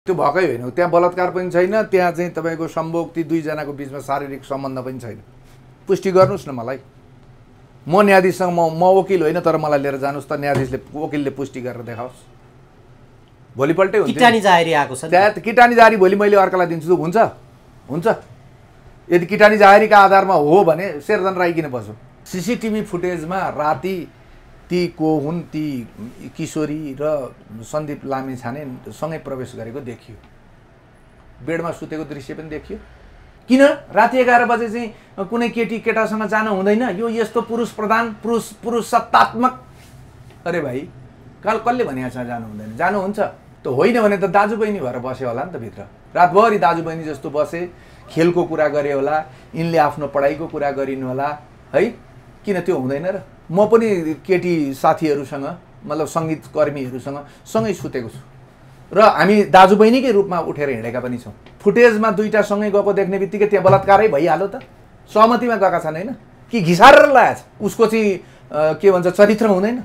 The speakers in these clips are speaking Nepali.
त्यो भएकै होइन, त्यहाँ बलात्कार पनि छैन, त्यहाँ चाहिँ तपाईँको सम्भोग ती दुईजनाको बिचमा शारीरिक सम्बन्ध पनि छैन। पुष्टि गर्नुहोस् न मलाई। म न्यायाधीशसँग म वकिल होइन, तर मलाई लिएर जानुहोस् त, न्यायाधीशले वकिलले पुष्टि गरेर देखाओस्। भोलिपल्टै हुन्छ किटानी जाहेरी आएको छ, त्यहाँ किटानी जाहेरी भोलि मैले अर्कालाई दिन्छु हुन्छ हुन्छ। यदि किटानी जाहेरीका आधारमा हो भने शेरधन राई किन बस्यो? सीसीटीभी फुटेजमा राति ती को हुन्, ती किशोरी र सन्दीप लामिछाने सँगै प्रवेश गरेको देखियो। बेडमा सुतेको दृश्य पनि देखियो। किन राति 11 बजे चाहिँ कुनै केटी केटासँग जान हुँदैन? यो यस्तो पुरुष प्रधान, पुरुष सत्तात्मक। अरे भाइ, कसले भनेको छ जानु हुँदैन? जानुहुन्छ त होइन भने त दाजुबहिनी भएर बस्यो होला नि त भित्र। रातभरि दाजुबहिनी जस्तो बसे, खेलको कुरा गरे होला, यिनले आफ्नो पढाइको कुरा गरिनु होला है। किन त्यो हुँदैन र? म पनि केटी साथीहरूसँग, मतलब सङ्गीत कर्मीहरूसँग सँगै सुतेको छु र हामी दाजुबहिनीकै रूपमा उठेर हिँडेका पनि छौँ। फुटेजमा दुईटा सँगै गएको देख्ने बित्तिकै त्यहाँ बलात्कारै भइहाल्यो त? सहमतिमा गएका छन् होइन कि घिसारेर ल्याएछ? उसको चाहिँ के भन्छ, चरित्र हुँदैन?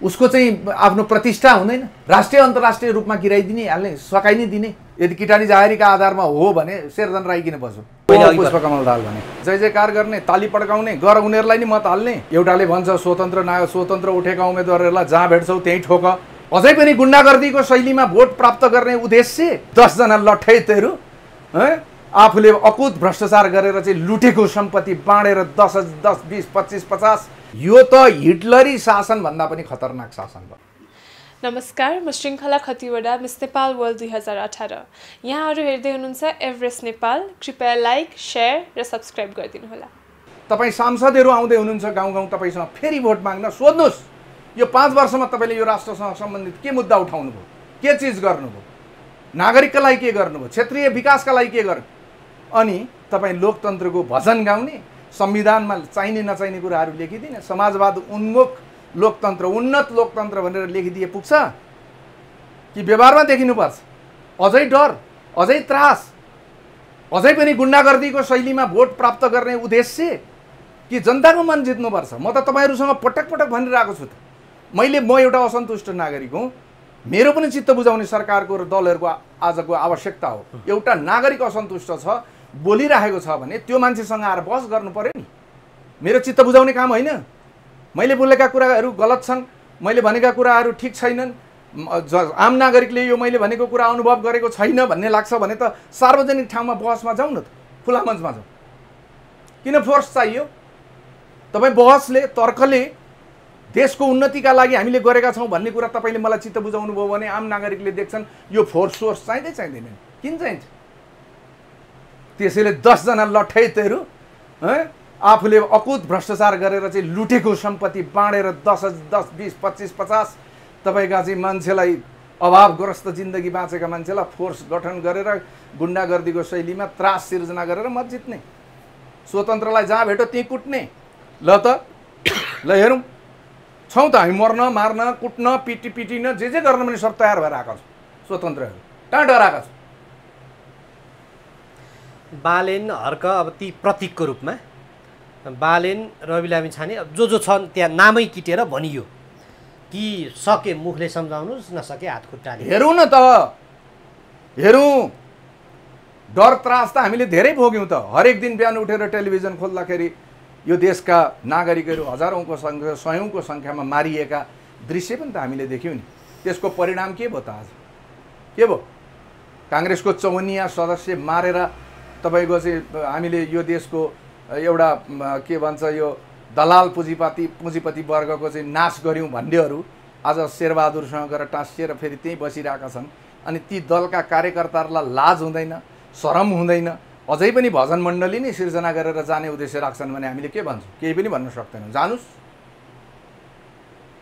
उसको चाहिँ आफ्नो प्रतिष्ठा हुँदैन? राष्ट्रिय अन्तर्राष्ट्रिय रूपमा गिराइदिने, हाल्ने, सकाइ नै दिने? यदि किटानी जाहेरीका आधारमा हो भने शेरधन राई किन बस्यो? पुष्पकमल दाहाल भने जय जयकार गर्ने, ताली पड्काउने, गर उनीहरूलाई नि मत हाल्ने। एउटाले भन्छ स्वतन्त्र उठेका उम्मेदवारहरूलाई जहाँ भेट्छौ त्यहीँ ठोक। अझै पनि गुन्डागर्दीको शैलीमा भोट प्राप्त गर्ने उद्देश्य 10 जना लठैतहरू आफूले अकुत भ्रष्टाचार गरेर चाहिँ लुटेको सम्पत्ति बाँडेर 10, 20, 25, 50। यो त हिटलरी शासन भन्दा पनि खतरनाक शासन भयो। नमस्कार, म श्रृङ्खला खतिवडा, मिस नेपाल वर्ल्ड 2018। यहाँहरू हेर्दै हुनुहुन्छ एभरेस्ट नेपाल। कृपया लाइक, सेयर र सब्सक्राइब गरिदिनु होला। तपाईँ सांसदहरू आउँदै हुनुहुन्छ गाउँ तपाईँसँग फेरि भोट माग्न, सोध्नुहोस् यो 5 वर्षमा तपाईँले यो राष्ट्रसँग सम्बन्धित के मुद्दा उठाउनु भयो, के चिज गर्नुभयो, नागरिकका लागि के गर्नुभयो, क्षेत्रीय विकासका लागि के गर्नु? अनि तपाईँ लोकतन्त्रको भजन गाउने, संविधानमा चाहिने नचाहिने कुराहरू लेखिदिने, समाजवाद उन्मुख लोकतन्त्र, उन्नत लोकतन्त्र भनेर लेखिदिए पुग्छ कि व्यवहारमा देखिनुपर्छ? अझै डर, अझै त्रास, अझै पनि गुन्डागर्दीको शैलीमा भोट प्राप्त गर्ने उद्देश्य कि जनताको मन जित्नुपर्छ? म त तपाईँहरूसँग पटक पटक भनिरहेको छु त, म एउटा असन्तुष्ट नागरिक हुँ। मेरो पनि चित्त बुझाउने सरकारको र दलहरूको आजको आवश्यकता हो। एउटा नागरिक असन्तुष्ट छ, बोलिरहेको छ भने त्यो मान्छेसँग आएर बहस गर्नु पर्यो नि। मेरो चित्त बुझाउने काम होइन। मैले बोलेका कुराहरू गलत छन्, मैले भनेका कुराहरू ठिक छैनन्, आम नागरिकले यो मैले भनेको कुरा अनुभव गरेको छैन भन्ने लाग्छ भने त सार्वजनिक ठाउँमा बहसमा जाउँ न त, खुला मञ्चमा जाउँ। किन फोर्स चाहियो? तपाईँ बहसले, तर्कले देशको उन्नतिका लागि हामीले गरेका छौँ भन्ने कुरा तपाईँले मलाई चित्त बुझाउनु भयो भने आम नागरिकले देख्छन् यो फोर्स चाहिँदैन। किन चाहिन्छ? त्यसैले 10 जना लठैतहरू आफूले अकुत भ्रष्टाचार गरेर चाहिँ लुटेको सम्पत्ति बाँडेर 10, 20, 25, 50 तपाईँका चाहिँ मान्छेलाई, अभावग्रस्त जिन्दगी बाँचेका मान्छेलाई फोर्स गठन गरेर गुन्डागर्दीको शैलीमा त्रास सिर्जना गरेर मत जित्ने, स्वतन्त्रलाई जहाँ भेट्यो त्यहीँ कुट्ने। ल हेरौँ, छौँ त हामी, मर्न, मार्न, कुट्न, पिटिन, जे गर्न पनि सब तयार भएर आएको छ स्वतन्त्रहरू। कहाँ डराएका छ? बालेन, हर्क, अब ती प्रतीकको रूपमा बालेन, रवि लामिछाने, जो छन् त्यहाँ नामै किटेर भनियो कि सके मुखले सम्झाउनुहोस्, नसके हात खुट्टाले। हेरौँ न त, हेरौँ। डर त्रास त हामीले धेरै भोग्यौँ त। हरेक दिन बिहान उठेर टेलिभिजन खोल्दाखेरि यो देशका नागरिकहरू हजारौँको सङ्ख्या, सयौँको सङ्ख्यामा मारिएका दृश्य पनि त हामीले देख्यौँ नि। त्यसको परिणाम के भयो त? आज के भयो? काङ्ग्रेसको 54 सदस्य मारेर तपाईँको चाहिँ हामीले यो देशको एउटा के भन्छ, यो दलाल पुँजीपति वर्गको चाहिँ नाश गऱ्यौँ भन्नेहरू आज शेरबहादुरसँग गएर टाँसिएर फेरि त्यहीँ बसिरहेका छन्। अनि ती दलका कार्यकर्ताहरूलाई लाज हुँदैन, शरम हुँदैन? अझै पनि भजन मण्डली नै सिर्जना गरेर जाने उद्देश्य राख्छन् भने हामीले के भन्छौँ? केही पनि भन्न सक्दैनौँ। जानुस्,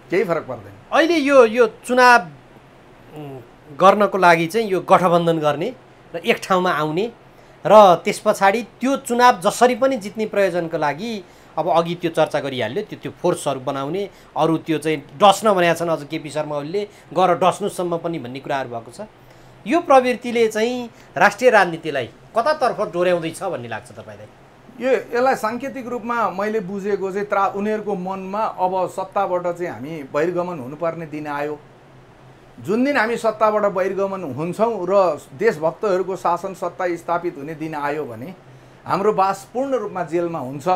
केही फरक पर्दैन। अहिले यो चुनाव गर्नको लागि चाहिँ यो गठबन्धन गर्ने र एक ठाउँमा आउने र त्यस पछाडि त्यो चुनाव जसरी पनि जित्ने प्रयोजनको लागि अब अघि त्यो चर्चा गरिहाल्यो, त्यो फोर्सहरू बनाउने, अरू त्यो चाहिँ डस्न भनेका छन्। अझ केपी शर्मा ओलीले गर डस्नुसम्म पनि भन्ने कुराहरू भएको छ। यो प्रवृत्तिले चाहिँ राष्ट्रिय राजनीतिलाई कतातर्फ डोर्याउँदैछ भन्ने लाग्छ तपाईँलाई? यसलाई साङ्केतिक रूपमा मैले बुझेको चाहिँ उनीहरूको मनमा अब सत्ताबाट चाहिँ हामी बहिर्गमन हुनुपर्ने दिन आयो। जुन दिन हामी सत्ताबाट बहिर्गमन हुन्छौँ र देशभक्तहरूको शासन सत्ता स्थापित हुने दिन आयो भने हाम्रो बास पूर्ण रूपमा जेलमा हुन्छ।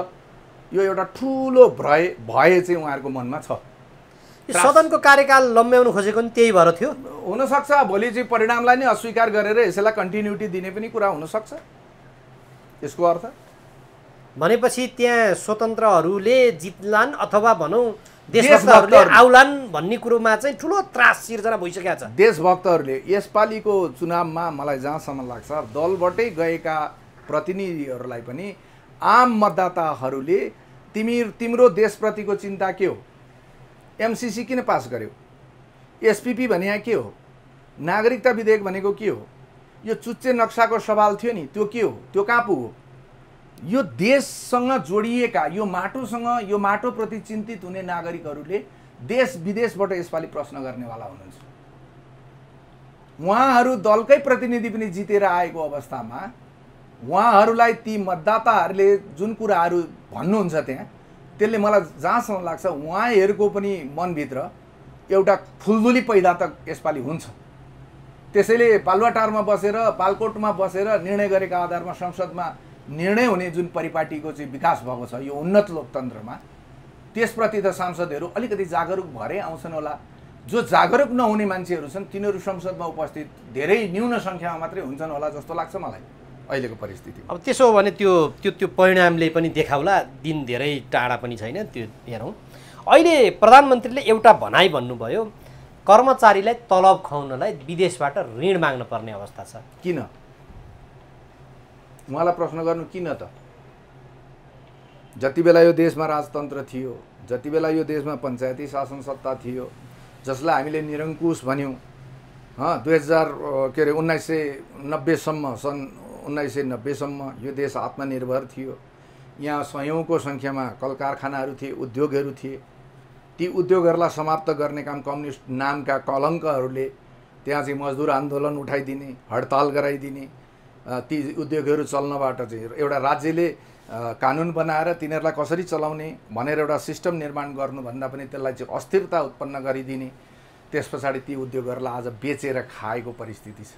यो एउटा ठुलो भय चाहिँ उहाँहरूको मनमा छ। सदनको कार्यकाल लम्ब्याउनु खोजेको नि त्यही भएर थियो। हुनसक्छ भोलि चाहिँ परिणामलाई नै अस्वीकार गरेर यसैलाई कन्टिन्युटी दिने पनि कुरा हुनसक्छ। यसको अर्थ भनेपछि त्यहाँ स्वतन्त्रहरूले जित्लान् अथवा भनौँ देशभक्तहरूले आउलान् भन्ने कुरोमा चाहिँ ठुलो त्रास सिर्जना भइसकेको छ। देशभक्तहरूले यसपालिको चुनावमा मलाई जहाँसम्म लाग्छ दलबाटै गएका प्रतिनिधिहरूलाई पनि आम मतदाताहरूले तिम्रो देशप्रतिको चिन्ता के हो, एमसीसी किन पास गर्यो, एसपीपी भने के हो, नागरिकता विधेयक भनेको के हो, यो चुच्चे नक्साको सवाल थियो नि त्यो के हो, त्यो कहाँ पुग्यो, यो देशसँग जोडिएका यो माटोप्रति चिन्तित हुने नागरिकहरूले देश विदेशबाट यसपालि प्रश्न गर्नेवाला हुनुहुन्छ। उहाँहरू दलकै प्रतिनिधि पनि जितेर आएको अवस्थामा उहाँहरूलाई ती मतदाताहरूले जुन कुराहरू भन्नुहुन्छ त्यहाँ त्यसले मलाई जहाँसम्म लाग्छ उहाँहरूको पनि मनभित्र एउटा फुलदुली पैदा त यसपालि हुन्छ। त्यसैले पालुवाटारमा बसेर बालकोटमा बसेर निर्णय गरेका आधारमा संसदमा निर्णय हुने जुन परिपाटीको चाहिँ विकास भएको छ यो उन्नत लोकतन्त्रमा त्यसप्रति त सांसदहरू अलिकति जागरुक भएरै आउँछन् होला। जो जागरुक नहुने मान्छेहरू छन् तिनीहरू संसदमा उपस्थित धेरै न्यून सङ्ख्यामा मात्रै हुन्छन् होला जस्तो लाग्छ मलाई अहिलेको परिस्थिति। अब त्यसो हो भने त्यो परिणामले पनि देखाउला, दिन धेरै टाढा पनि छैन, त्यो हेरौँ। अहिले प्रधानमन्त्रीले एउटा भनाइ भन्नुभयो, कर्मचारीलाई तलब खुवाउनलाई विदेशबाट ऋण माग्न पर्ने अवस्था छ। किन? उहाँलाई प्रश्न गर्नु किन त? जति बेला यो देशमा राजतन्त्र थियो, जति बेला यो देशमा पञ्चायती शासन सत्ता थियो, जसलाई हामीले निरङ्कुश भन्यौँ 1990सम्म सन् 1990सम्म यो देश आत्मनिर्भर थियो। यहाँ सयौँको सङ्ख्यामा कल कारखानाहरू थिए, उद्योगहरू थिए। ती उद्योगहरूलाई समाप्त गर्ने काम कम्युनिस्ट नामका कलङ्कहरूले त्यहाँ चाहिँ मजदुर आन्दोलन उठाइदिने, हडताल गराइदिने, ती उद्योगहरू चल्नबाट चाहिँ एउटा राज्यले कानुन बनाएर तिनीहरूलाई कसरी चलाउने भनेर एउटा सिस्टम निर्माण गर्नुभन्दा पनि त्यसलाई चाहिँ अस्थिरता उत्पन्न गरिदिने, त्यस पछाडि ती उद्योगहरूलाई आज बेचेर खाएको परिस्थिति छ।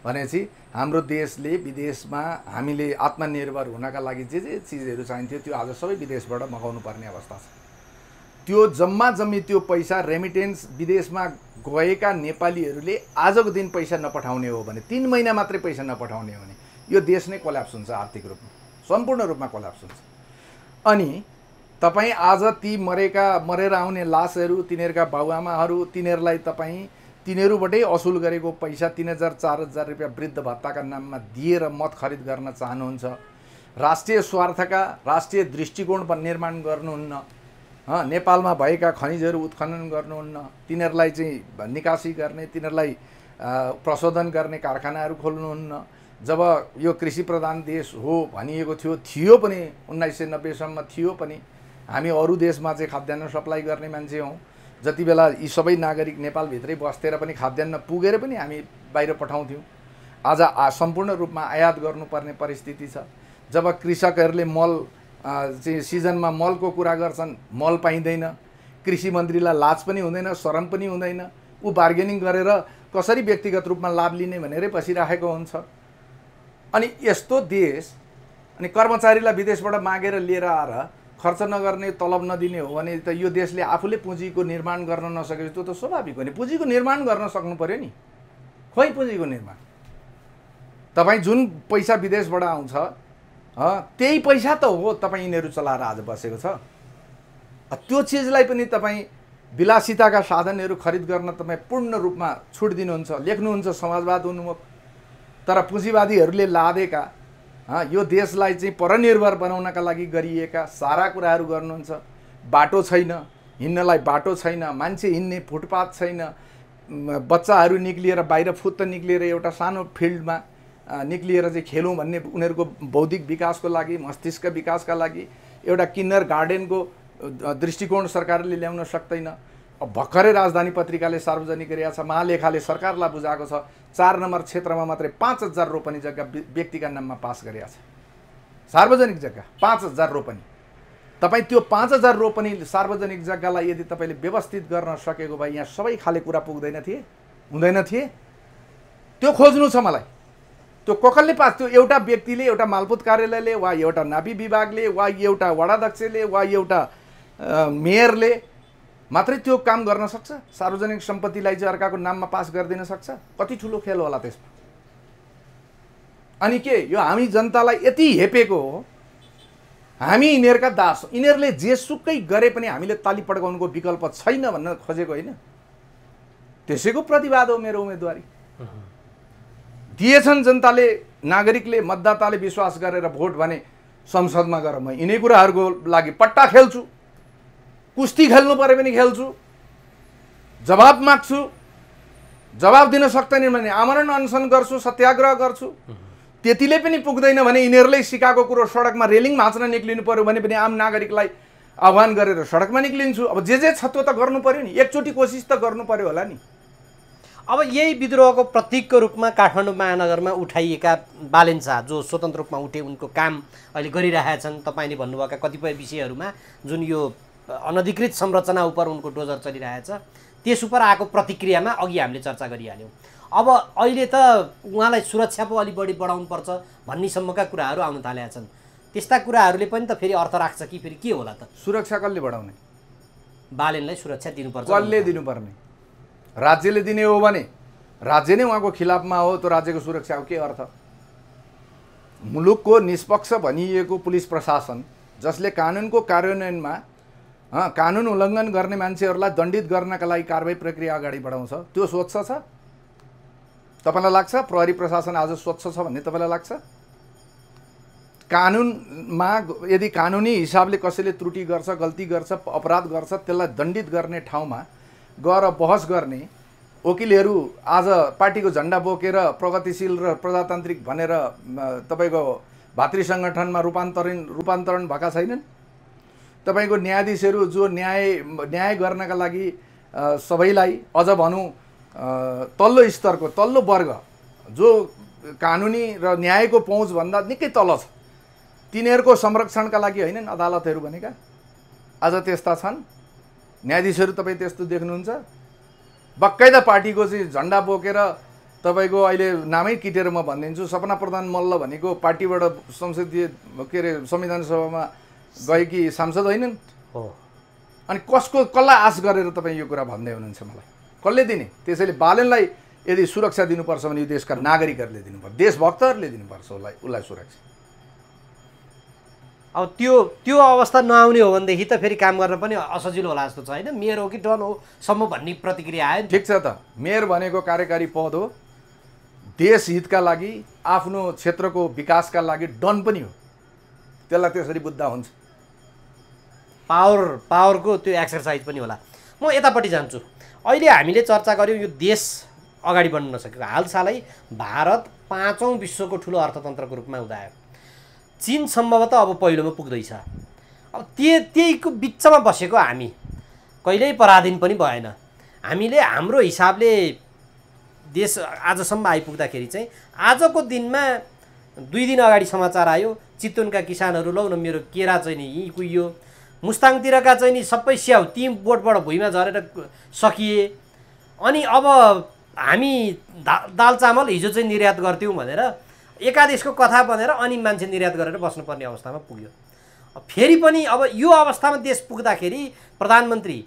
भनेपछि हाम्रो देशले विदेशमा हामीले आत्मनिर्भर हुनका लागि जे चिजहरू चाहिन्थ्यो त्यो आज सबै विदेशबाट मगाउनु पर्ने अवस्था छ। त्यो जम्मा जम्मी त्यो पैसा रेमिटेन्स विदेशमा गएका नेपालीहरूले आजको दिन पैसा नपठाउने हो भने 3 महिना मात्रै पैसा नपठाउने हो भने यो देश नै कोल्याप्स हुन्छ, आर्थिक रूपमा सम्पूर्ण रूपमा कोल्याप्स हुन्छ। अनि तपाईँ आज ती मरेर आउने लासहरू, तिनीहरूका बाबुआमाहरू, तिनीहरूलाई तपाईँ तिनीहरूबाटै असुल गरेको पैसा 3000-4000 रुपियाँ वृद्ध भत्ताका नाममा दिएर मत खरिद गर्न चाहनुहुन्छ। राष्ट्रिय स्वार्थका राष्ट्रिय दृष्टिकोण निर्माण गर्नुहुन्न। नेपालमा भएका खनिजहरू उत्खनन गर्नुहुन्न, तिनीहरूलाई चाहिँ निकासी गर्ने, तिनीहरूलाई प्रशोधन गर्ने कारखानाहरू खोल्नुहुन्न। जब यो कृषि प्रधान देश हो भनिएको थियो पनि 1990सम्म थियो पनि हामी अरू देशमा चाहिँ खाद्यान्न सप्लाई गर्ने मान्छे हौँ। जति बेला यी सबै नागरिक नेपालभित्रै बस्तेर पनि खाद्यान्न पुगेर पनि हामी बाहिर पठाउँथ्यौँ। आज सम्पूर्ण रूपमा आयात गर्नुपर्ने परिस्थिति छ। जब कृषकहरूले मल चाहिँ सिजनमा मलको कुरा गर्छन्, मल पाइँदैन, कृषि मन्त्रीलाई लाज पनि हुँदैन, शरम पनि हुँदैन, ऊ बार्गेनिङ गरेर कसरी व्यक्तिगत रूपमा लाभ लिने भनेरै बसिराखेको हुन्छ। अनि यस्तो देश अनि कर्मचारीलाई विदेशबाट मागेर लिएर आएर खर्च नगर्ने, तलब नदिने हो भने त यो देशले आफूले पुँजीको निर्माण गर्न नसकेपछि त्यो त स्वाभाविक हो नि। पुँजीको निर्माण गर्न सक्नु पर्यो नि। खोइ पुँजीको निर्माण तपाईँ जुन पैसा विदेशबाट आउँछ त्यही पैसा त हो तपाईँ यिनीहरू चलाएर आज बसेको छ। त्यो चिजलाई पनि तपाईँ विलासिताका साधनहरू खरिद गर्न तपाईँ पूर्ण रूपमा छुट दिनुहुन्छ, लेख्नुहुन्छ समाजवाद उन्मुख। तर पुँजीवादीहरूले लादेका यो देशलाई चाहिँ परनिर्भर बनाउनका लागि गरिएका सारा कुराहरू गर्नुहुन्छ। बाटो छैन, हिँड्नलाई बाटो छैन, मान्छे हिँड्ने फुटपाथ छैन, बच्चाहरू निक्लिएर बाहिर फुत्त निक्लिएर एउटा सानो फिल्डमा निक्लिएर चाहिँ खेलौँ भन्ने उनीहरूको बौद्धिक विकासको लागि, मस्तिष्क विकासका लागि एउटा किन्नर गार्डनको दृष्टिकोण सरकारले ल्याउन सक्दैन। अब भर्खरै राजधानी पत्रिकाले सार्वजनिक गरेका छ, महालेखाले सरकारलाई बुझाएको छ 4 नम्बर क्षेत्रमा मात्रै 5000 रोपनी जग्गा व्यक्तिका नाममा पास गरेका छ। सार्वजनिक जग्गा 5000 रोपनी। तपाईँ त्यो 5000 रोपनी सार्वजनिक जग्गालाई यदि तपाईँले व्यवस्थित गर्न सकेको भए यहाँ सबै खाले कुरा पुग्दैन थिए, हुँदैन थिए। त्यो खोज्नु छ मलाई। त्यो कसले पास, त्यो एउटा व्यक्तिले, एउटा मालपोत कार्यालयले वा एउटा नापी विभागले वा एउटा वडाध्यक्षले वा एउटा मेयरले मात्रै त्यो काम गर्न सक्छ? सार्वजनिक सम्पत्तिलाई चाहिँ अर्काको नाममा पास गरिदिन सक्छ? कति ठुलो खेल होला त्यसमा। अनि के यो हामी जनतालाई यति हेपेको हो, हामी यिनीहरूका दास, यिनीहरूले जेसुकै गरे पनि हामीले ताली पड्काउनुको विकल्प छैन भन्न खोजेको होइन। त्यसैको प्रतिवाद हो मेरो उम्मेदवारी। दिएछन् जनताले, नागरिकले, मतदाताले विश्वास गरेर भोट भने संसदमा गएर म यिनै कुराहरूको लागि पट्टा खेल्छु, कुस्ती खेल्नु पऱ्यो भने खेल्छु, जवाब माग्छु। जवाब दिन सक्दैनन् भने आमरण अनसन गर्छु, सत्याग्रह गर्छु। त्यतिले पनि पुग्दैन भने यिनीहरूले सिकाएको कुरो सडकमा रेलिङ भाँच्न निक्लिनु पर्यो भने पनि आम नागरिकलाई आह्वान गरेर सडकमा निक्लिन्छु। अब जे छ त्यो त गर्नु पर्यो नि, एकचोटि कोसिस त गर्नु पर्यो होला नि। अब यही विद्रोहको प्रतीकको रूपमा काठमाडौँ महानगरमा उठाइएका बालेन शाह जो स्वतन्त्र रूपमा उठे, उनको काम अहिले गरिरहेका छन्। तपाईँले भन्नुभएका कतिपय विषयहरूमा जुन यो अनधिकृत संरचना उप उनको डोजर चलिरहेछ, त्यस उप आएको प्रतिक्रियामा अघि हामीले चर्चा गरिहाल्यौँ। अब अहिले त उहाँलाई सुरक्षा पो अलि बढी बढाउनुपर्छ भन्नेसम्मका कुराहरू आउन थालेका छन्। त्यस्ता कुराहरूले पनि त फेरि अर्थ राख्छ कि फेरि के होला त? सुरक्षा कसले बढाउने? बालेनलाई सुरक्षा दिनुपर्छ। कसले दिनुपर्ने? राज्यले दिने हो भने राज्य नै उहाँको खिलाफमा हो, त्यो राज्यको सुरक्षाको के अर्थ? मुलुकको निष्पक्ष भनिएको पुलिस प्रशासन जसले कानुनको कार्यान्वयनमा कानुन उल्लङ्घन गर्ने मान्छेहरूलाई दण्डित गर्नका लागि कारबाही प्रक्रिया अगाडि बढाउँछ, त्यो स्वच्छ छ? तपाईँलाई लाग्छ प्रहरी प्रशासन आज स्वच्छ छ भन्ने तपाईँलाई लाग्छ? कानुनमा यदि कानुनी हिसाबले कसैले त्रुटि गर्छ, गल्ती गर्छ, अपराध गर्छ, त्यसलाई दण्डित गर्ने ठाउँमा गएर बहस गर्ने वकिलहरू आज पार्टीको झन्डा बोकेर प्रगतिशील र प्रजातान्त्रिक भनेर तपाईँको भातृ सङ्गठनमा रूपान्तरण भएका छैनन्। तपाईँको न्यायाधीशहरू जो न्याय गर्नका लागि सबैलाई, अझ भनौँ तल्लो स्तरको, तल्लो वर्ग जो कानुनी र न्यायको पहुँचभन्दा निकै तल छ, तिनीहरूको संरक्षणका लागि होइनन् अदालतहरू भनेका? आज त्यस्ता छन् न्यायाधीशहरू? तपाईँ त्यस्तो देख्नुहुन्छ? बक्काइदा पार्टीको चाहिँ झन्डा बोकेर तपाईँको अहिले नामै किटेर म भनिदिन्छु, सपना प्रधान मल्ल भनेको पार्टीबाट संसदीय संविधान सभामा गएकी सांसद होइनन्? हो। अनि कसलाई आश गरेर तपाईँ यो कुरा भन्दै हुनुहुन्छ मलाई? कसले दिने? त्यसैले बालेनलाई यदि सुरक्षा दिनुपर्छ भने यो देशका नागरिकहरूले दिनुपर्छ, देशभक्तहरूले दिनुपर्छ उसलाई सुरक्षा। अब त्यो अवस्था नआउने हो भनेदेखि त फेरि काम गर्न पनि असजिलो होला जस्तो छ होइन? मेयर हो कि डन हो सम्म भन्ने प्रतिक्रिया आयो। ठिक छ त, मेयर भनेको कार्यकारी पद हो, देश हितका लागि, आफ्नो क्षेत्रको विकासका लागि डन पनि हो। त्यसलाई त्यसरी बुझ्दा हुन्छ। पावरको त्यो एक्सर्साइज पनि होला। म यतापट्टि जान्छु। अहिले हामीले चर्चा गऱ्यौँ यो देश अगाडि बढ्न नसकेको। हालसालै भारत 5औं विश्वको ठुलो अर्थतन्त्रको रूपमा उदायो। चीन सम्भवतः अब पहिलोमा पुग्दैछ। अब त्यहीको बिचमा बसेको हामी कहिल्यै पराधीन पनि भएन। हामीले हाम्रो हिसाबले देश आजसम्म आइपुग्दाखेरि चाहिँ आजको दिनमा 2 दिन अगाडि समाचार आयो चितवनका किसानहरू लौ न मेरो केरा चाहिँ नि यहीँ कुहियो, मुस्ताङतिरका चाहिँ नि सबै स्याउ ती बोटबाट भुइँमा झरेर सकिए। अनि अब हामी दाल चामल हिजो चाहिँ निर्यात गर्थ्यौँ भनेर एकादेशको कथा भनेर अनि मान्छे निर्यात गरेर बस्नुपर्ने अवस्थामा पुग्यो। फेरि पनि अब यो अवस्थामा देश पुग्दाखेरि प्रधानमन्त्री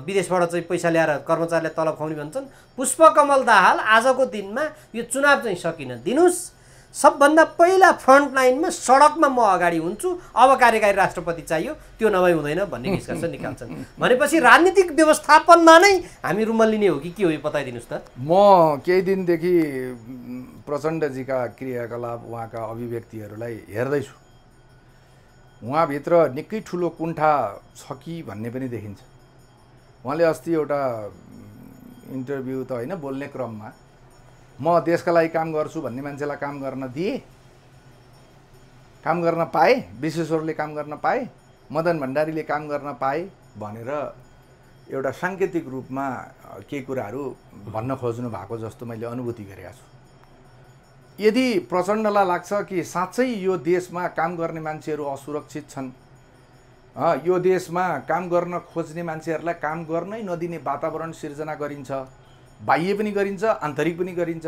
विदेशबाट चाहिँ पैसा ल्याएर कर्मचारीलाई तलब खुवाउने भन्छन्। पुष्पकमल दाहाल आजको दिनमा यो चुनाव चाहिँ सकिन दिनुस्, सबभन्दा पहिला फ्रन्ट लाइनमा सडकमा म अगाडि हुन्छु, अब कार्यकारी राष्ट्रपति चाहियो, त्यो नभई हुँदैन भन्ने निष्कर्ष निकाल्छन्। भनेपछि राजनीतिक व्यवस्थापनमा नै हामी रुमल्लिने हो कि के हो यो बताइदिनुहोस् त। म केही दिनदेखि प्रचण्डजीका क्रियाकलाप, उहाँका अभिव्यक्तिहरूलाई हेर्दैछु। उहाँभित्र निकै ठुलो कुण्ठा छ कि भन्ने पनि देखिन्छ। उहाँले अस्ति एउटा इन्टरभ्यू त होइन, बोल्ने क्रममा म देशका लागि काम गर्छु भन्ने मान्छेलाई काम गर्न दिए, काम गर्न पाए, विश्वेश्वरले काम गर्न पाए, मदन भण्डारीले काम गर्न पाए भनेर एउटा साङ्केतिक रूपमा केही कुराहरू भन्न खोज्नु भएको जस्तो मैले अनुभूति गरेको छु। यदि प्रचण्डलाई लाग्छ कि साँच्चै यो देशमा काम गर्ने मान्छेहरू असुरक्षित छन्, यो देशमा काम गर्न खोज्ने मान्छेहरूलाई काम गर्नै नदिने वातावरण सिर्जना गरिन्छ, बाह्य पनि गरिन्छ, आन्तरिक पनि गरिन्छ।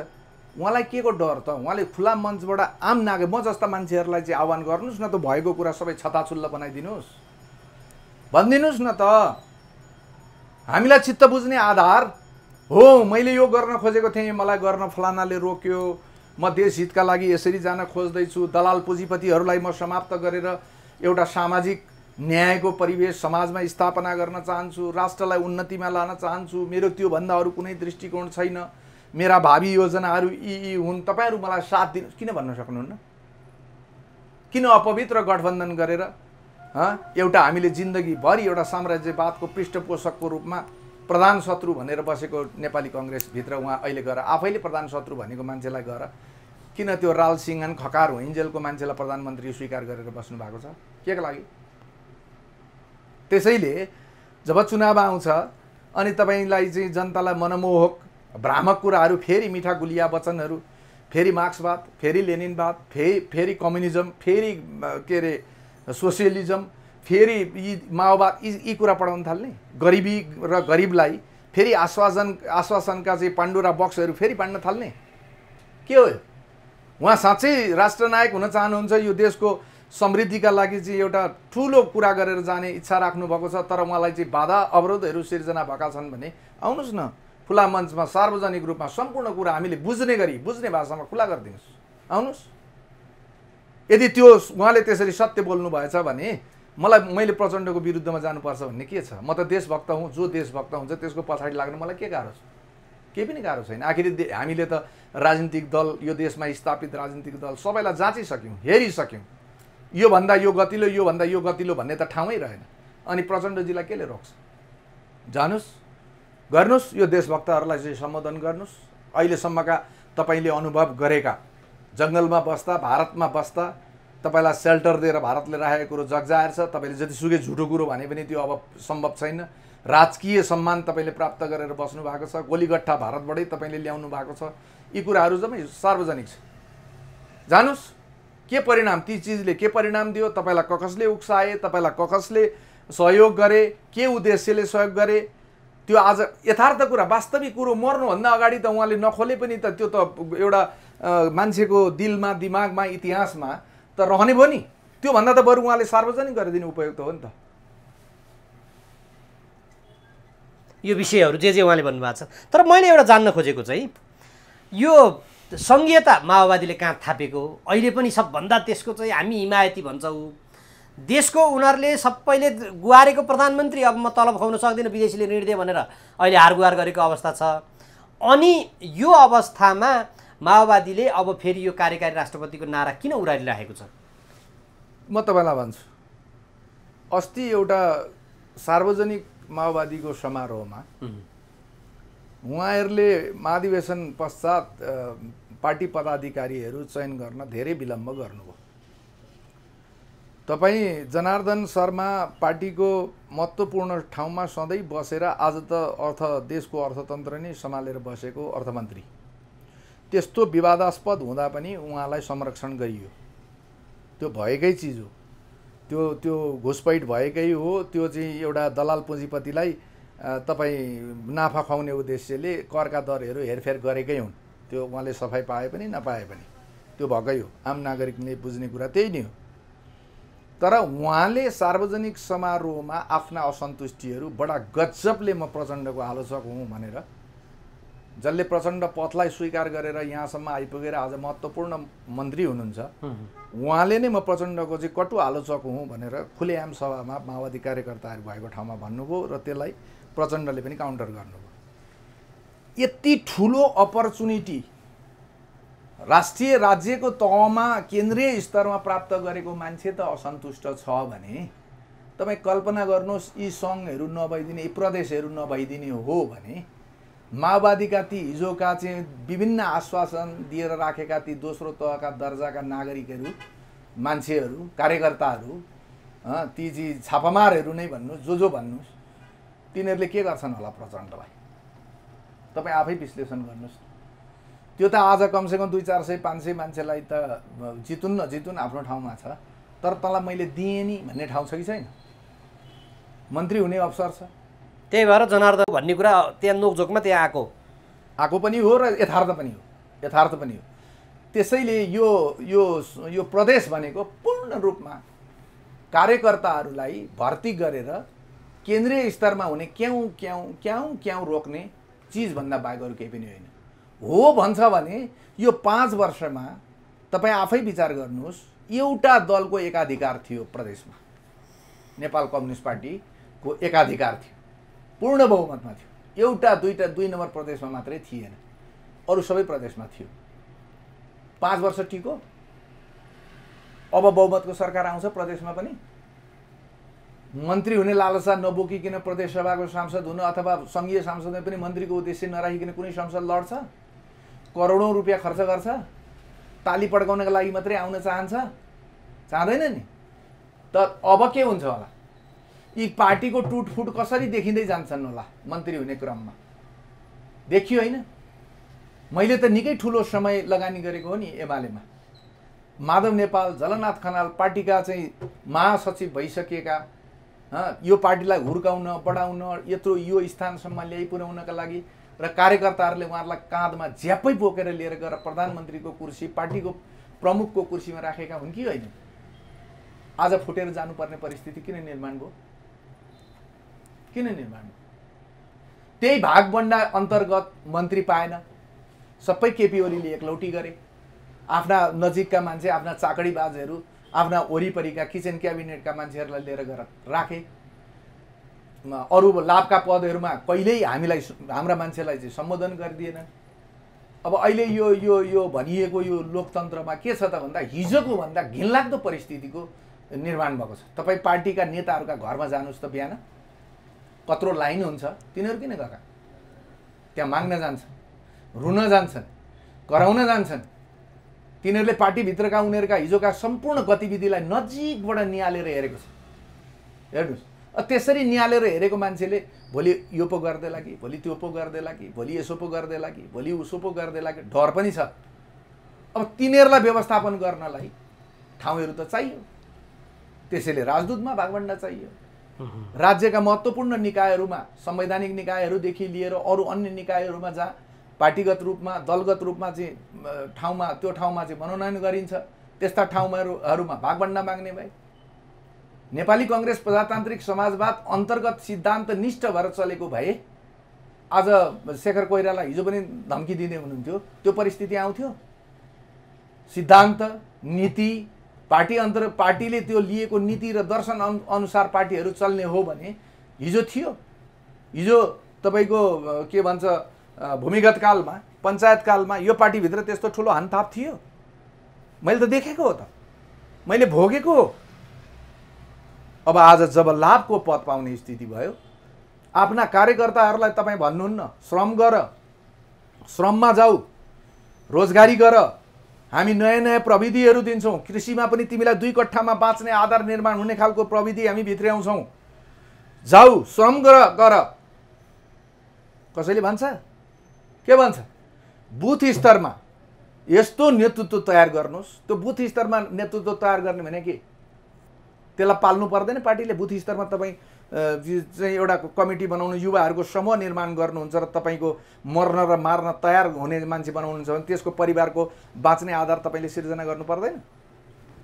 उहाँलाई के को डर त? उहाँले खुला मञ्चबाट आम नागरिक म जस्ता मान्छेहरूलाई चाहिँ आह्वान गर्नुहोस् न त, भएको कुरा सबै छताछुल्ल बनाइदिनुहोस्, भनिदिनुहोस् न त। हामीलाई चित्त बुझ्ने आधार हो, मैले यो गर्न खोजेको थिएँ, मलाई गर्न फलानाले रोक्यो, म देश हितका लागि यसरी जान खोज्दैछु, दलाल पुँजीपतिहरूलाई म समाप्त गरेर एउटा सामाजिक न्यायको परिवेश समाजमा स्थापना गर्न चाहन्छु, राष्ट्रलाई उन्नतिमा लान चाहन्छु, मेरो त्योभन्दा अरू कुनै दृष्टिकोण छैन, मेरा भावी योजनाहरू यी हुन्, तपाईँहरू मलाई साथ दिनुहोस्, किन भन्न सक्नुहुन्न? किन अपवित्र गठबन्धन गरेर एउटा हामीले जिन्दगीभरि एउटा साम्राज्यवादको पृष्ठपोषकको रूपमा प्रधान शत्रु भनेर बसेको नेपाली कङ्ग्रेसभित्र उहाँ अहिले गएर आफैले प्रधान शत्रु भनेको मान्छेलाई गएर किन त्यो रालसिंहन खकार होइन्जेलको मान्छेलाई प्रधानमन्त्री स्वीकार गरेर बस्नु भएको छ? के को लागि? त्यसैले जब चुनाव आउँछ अनि तपाईँलाई चाहिँ जनतालाई मनमोहक भ्रामक कुराहरू, फेरि मिठा गुलिया वचनहरू, फेरि मार्क्सवाद, फेरि लेनिनवाद, फेरि कम्युनिजम, फेरि के अरे सोसियलिजम, फेरि यी माओवाद, यी कुरा पढाउन थाल्ने, गरिबी र गरिबलाई फेरि आश्वासनका चाहिँ पाण्डुरा बक्सहरू फेरि पाड्न थाल्ने। के हो? उहाँ साँच्चै राष्ट्रनायक हुन चाहनुहुन्छ, यो देशको समृद्धिका लागि चाहिँ एउटा ठुलो कुरा गरेर जाने इच्छा राख्नुभएको छ, तर उहाँलाई चाहिँ बाधा अवरोधहरू सिर्जना भएका छन् भने आउनुहोस् न, खुला मञ्चमा सार्वजनिक रूपमा सम्पूर्ण कुरा हामीले बुझ्ने गरी, बुझ्ने भाषामा खुला गरिदिनुहोस्, आउनुहोस्। यदि त्यो उहाँले त्यसरी सत्य बोल्नु भएछ भने मैले प्रचण्डको विरुद्धमा जानुपर्छ भन्ने के छ? म त देशभक्त हुँ, जो देशभक्त हुन्छ त्यसको पछाडि लाग्नु मलाई के गाह्रो छ? केही पनि गाह्रो छैन। आखिर हामीले त राजनीतिक दल, यो देशमा स्थापित राजनीतिक दल सबैलाई जाँचिसक्यौँ, हेरिसक्यौँ, योभन्दा यो गतिलो, योभन्दा यो गतिलो भन्ने त ठाउँै रहेन। अनि प्रचण्डजीलाई केले रोक्छ? जानुहोस्, गर्नुहोस्, यो देशभक्तहरूलाई चाहिँ सम्बोधन गर्नुहोस्। अहिलेसम्मका तपाईँले अनुभव गरेका, जङ्गलमा बस्दा, भारतमा बस्दा तपाईँलाई सेल्टर दिएर भारतले राखेको कुरो जगजाहेर छ। तपाईँले जतिसुकै झुटो कुरो भने पनि त्यो अब सम्भव छैन। राजकीय सम्मान तपाईँले प्राप्त गरेर बस्नु भएको छ, गोलीगट्ठा भारतबाटै तपाईँले ल्याउनु भएको छ। यी कुराहरू जम्मै सार्वजनिक छ। जानुहोस्, के परिणाम ती चिजले के परिणाम दियो, तपाईँलाई कसले उक्साए, तपाईँलाई कसले सहयोग गरे, के उद्देश्यले सहयोग गरे, त्यो आज यथार्थ कुरा, वास्तविक कुरो मर्नुभन्दा अगाडि त उहाँले नखोले पनि त त्यो त एउटा मान्छेको दिलमा, दिमागमा, इतिहासमा त रहने भयो नि। त्योभन्दा त बरु उहाँले सार्वजनिक गरिदिनु उपयुक्त हो नि त। यो विषयहरू जे उहाँले भन्नुभएको छ। तर मैले एउटा जान्न खोजेको चाहिँ यो सङ्घीयता माओवादीले कहाँ थापेको, अहिले पनि सबभन्दा त्यसको चाहिँ हामी हिमायती भन्छौँ, देशको उनीहरूले सबैले गुहारेको प्रधानमन्त्री, अब म तलब खुवाउन सक्दिनँ, विदेशीले ऋण दिए भनेर अहिले हारगुहार गरेको अवस्था छ। अनि यो अवस्थामा माओवादीले अब फेरि यो कार्यकारी राष्ट्रपतिको नारा किन उडालिरहेको छ? म तपाईँलाई भन्छु, अस्ति एउटा सार्वजनिक माओवादीको समारोहमा उहाँहरूले महाधिवेशन पश्चात पार्टी पदाधिकारीहरू चयन गर्न धेरै विलम्ब गर्नुभयो। तपाईँ जनार्दन शर्मा पार्टीको महत्त्वपूर्ण ठाउँमा सधैँ बसेर आज त देशको अर्थतन्त्र नै सम्हालेर बसेको अर्थमन्त्री, त्यस्तो विवादास्पद हुँदा पनि उहाँलाई संरक्षण गरियो। त्यो भएकै चिज हो, त्यो घुसपैठ भएकै हो। त्यो चाहिँ एउटा दलाल पुँजीपतिलाई तपाईँ नाफा खुवाउने उद्देश्यले करका दरहरू हेरफेर गरेकै हुन्। त्यो उहाँले सफाइ पाए पनि नपाए पनि त्यो भएकै हो। आम नागरिकले बुझ्ने कुरा त्यही नै हो। तर उहाँले सार्वजनिक समारोहमा आफ्ना असन्तुष्टिहरू बडा गजबले म प्रचण्डको आलोचक हुँ भनेर, जसले प्रचण्ड पथलाई स्वीकार गरेर यहाँसम्म आइपुगेर आज महत्त्वपूर्ण मन्त्री हुनुहुन्छ, उहाँले नै म प्रचण्डको चाहिँ कटु आलोचक हुँ भनेर खुलेआम सभामा माओवादी कार्यकर्ताहरू भएको ठाउँमा भन्नुभयो र त्यसलाई प्रचण्डले पनि काउन्टर गर्नुभयो। यति ठुलो अपर्च्युनिटी राष्ट्रिय राज्यको तहमा केन्द्रीय स्तरमा प्राप्त गरेको मान्छे त असन्तुष्ट छ भने तपाईँ कल्पना गर्नुहोस्, यी सङ्घहरू नभइदिने, यी प्रदेशहरू नभइदिने हो भने माओवादीका ती हिजोका चाहिँ विभिन्न आश्वासन दिएर राखेका ती दोस्रो तहका दर्जाका नागरिकहरू, मान्छेहरू, कार्यकर्ताहरू, ती चाहिँ छापामारहरू नै भन्नुहोस्, जो भन्नुहोस्, तिनीहरूले के गर्छन् होला प्रचण्डलाई? तपाईँ आफै विश्लेषण गर्नुहोस्। त्यो त आज कमसेकम 200-400-500 मान्छेलाई त जितुन् आफ्नो ठाउँमा छ, तर तँलाई मैले दिएँ नि भन्ने ठाउँ छ कि छैन? मन्त्री हुने अवसर छ। त्यही भएर जनार्दन भन्ने कुरा त्यहाँ नोकझोकमा त्यहाँ आएको पनि हो र यथार्थ पनि हो। त्यसैले यो प्रदेश भनेको पूर्ण रूपमा कार्यकर्ताहरूलाई भर्ती गरेर केन्द्रीय स्तरमा हुने क्याउ रोक्ने चिजभन्दा बाहेक अरू केही पनि होइन। हो भन्छ भने यो 5 वर्षमा तपाईँ आफै विचार गर्नुहोस्, एउटा दलको एकाधिकार थियो प्रदेशमा, नेपाल कम्युनिस्ट पार्टीको एकाधिकार थियो, पूर्ण बहुमतमा थियो। एउटा दुईटा 2 नम्बर प्रदेशमा मात्रै थिएन, अरू सबै प्रदेशमा थियो। 5 वर्ष टिको। अब बहुमतको सरकार आउँछ प्रदेशमा पनि। मन्त्री हुने लालसा नबोकिकन प्रदेश सभाको सांसद हुन अथवा सङ्घीय सांसदमा पनि मन्त्रीको उद्देश्य नराखिकन कुनै संसद लड्छ, करोडौँ रुपियाँ खर्च गर्छ, ताली पड्काउनका लागि मात्रै आउन चाहँदैन नि। त अब के हुन्छ होला? यी पार्टीको टुटफुट कसरी देखिँदै जान्छन् होला मन्त्री हुने क्रममा? देखियो होइन? मैले त निकै ठुलो समय लगानी गरेको हो नि एमालेमा। माधव नेपाल, झलनाथ खनाल पार्टीका चाहिँ महासचिव भइसकेका, यो पार्टीलाई हुर्काउन बढाउन यत्रो यो स्थानसम्म ल्याइ पुर्याउनका लागि र कार्यकर्ताहरूले उहाँहरूलाई काँधमा झ्यापै बोकेर लिएर गएर प्रधानमन्त्रीको कुर्सी, पार्टीको प्रमुखको कुर्सीमा राखेका हुन् कि होइन? आज फुटेर जानुपर्ने परिस्थिति किन निर्माण भयो? त्यही भागबण्डा अन्तर्गत मन्त्री पाएन, सबै केपी ओलीले एकलौटी गरे। आफ्ना नजिकका मान्छे, आफ्ना चाकडीबाजहरू, आफ्ना वरिपरिका किचन क्याबिनेटका मान्छेहरूलाई लिएर गएर राखे। अरू लाभका पदहरूमा कहिल्यै हाम्रा मान्छेलाई चाहिँ सम्बोधन गरिदिएन। अब अहिले यो भनिएको यो लोकतन्त्रमा के छ त भन्दा हिजोको भन्दा घिनलाग्दो परिस्थितिको निर्माण भएको छ। तपाईँ पार्टीका नेताहरूका घरमा जानुहोस् त, बिहान कत्रो लाइन हुन्छ, तिनीहरू किन गएका? त्यहाँ माग्न जान्छन्, रुन जान्छन्, कराउन जान्छन्। तिनीहरूले पार्टीभित्रका उनीहरूका हिजोका सम्पूर्ण गतिविधिलाई नजिकबाट निहालेर हेरेको छ। हेर्नुहोस्, त्यसरी निहालेर हेरेको मान्छेले भोलि यो पो गर्दैला कि, भोलि त्यो पो गर्दैला कि, भोलि यसो पो गर्दैला कि, भोलि उसो पो गर्दैला कि, डर पनि छ। अब तिनीहरूलाई व्यवस्थापन गर्नलाई ठाउँहरू त चाहियो। त्यसैले राजदूतमा भागभण्डा चाहियो। राज्यका महत्त्वपूर्ण निकायहरूमा, संवैधानिक निकायहरूदेखि लिएर अरू अन्य निकायहरूमा जहाँ पार्टीगत रूपमा, दलगत रूपमा चाहिँ त्यो ठाउँमा चाहिँ मनोनयन गरिन्छ, त्यस्ता ठाउँहरूमा भागभण्डा माग्ने भए। नेपाली कांग्रेस प्रजातान्त्रिक समाजवाद अन्तर्गत सिद्धान्त निष्ठ भएर चलेको भए आज शेखर कोइराला हिजो पनि धम्की दिँदै हुनुहुन्थ्यो, त्यो परिस्थिति आउँथ्यो? सिद्धान्त, नीति, पार्टीले त्यो लिएको नीति र दर्शन अनुसार पार्टीहरू चल्ने हो भने हिजो थियो। हिजो तपाईँको के भन्छ, भूमिगत कालमा, पञ्चायत कालमा यो पार्टीभित्र त्यस्तो ठुलो हानथाप थियो? मैले त देखेको हो, त मैले भोगेको हो। अब आज जब लाभको पद पाउने स्थिति भयो, आफ्ना कार्यकर्ताहरूलाई तपाईँ भन्नुहुन्न श्रम गर, श्रममा जाऊ, रोजगारी गर, हामी नयाँ नयाँ प्रविधिहरू दिन्छौँ, कृषिमा पनि तिमीलाई 2 कट्ठामा बाँच्ने आधार निर्माण हुने खालको प्रविधि हामी भित्र्याउँछौँ, जाऊ श्रम गर। कसैले भन्छ? के भन्छ? बुथ स्तरमा यस्तो नेतृत्व तयार गर्नुहोस्। त्यो बुथ स्तरमा नेतृत्व तयार गर्ने भने के? त्यसलाई पाल्नु पर्दैन पार्टीले? बुथ स्तरमा तपाईँ चाहिँ एउटा कमिटी बनाउनु, युवाहरूको समूह निर्माण गर्नुहुन्छ र तपाईँको मर्न र मार्न तयार हुने मान्छे बनाउनुहुन्छ भने त्यसको परिवारको बाँच्ने आधार तपाईँले सिर्जना गर्नु पर्दैन?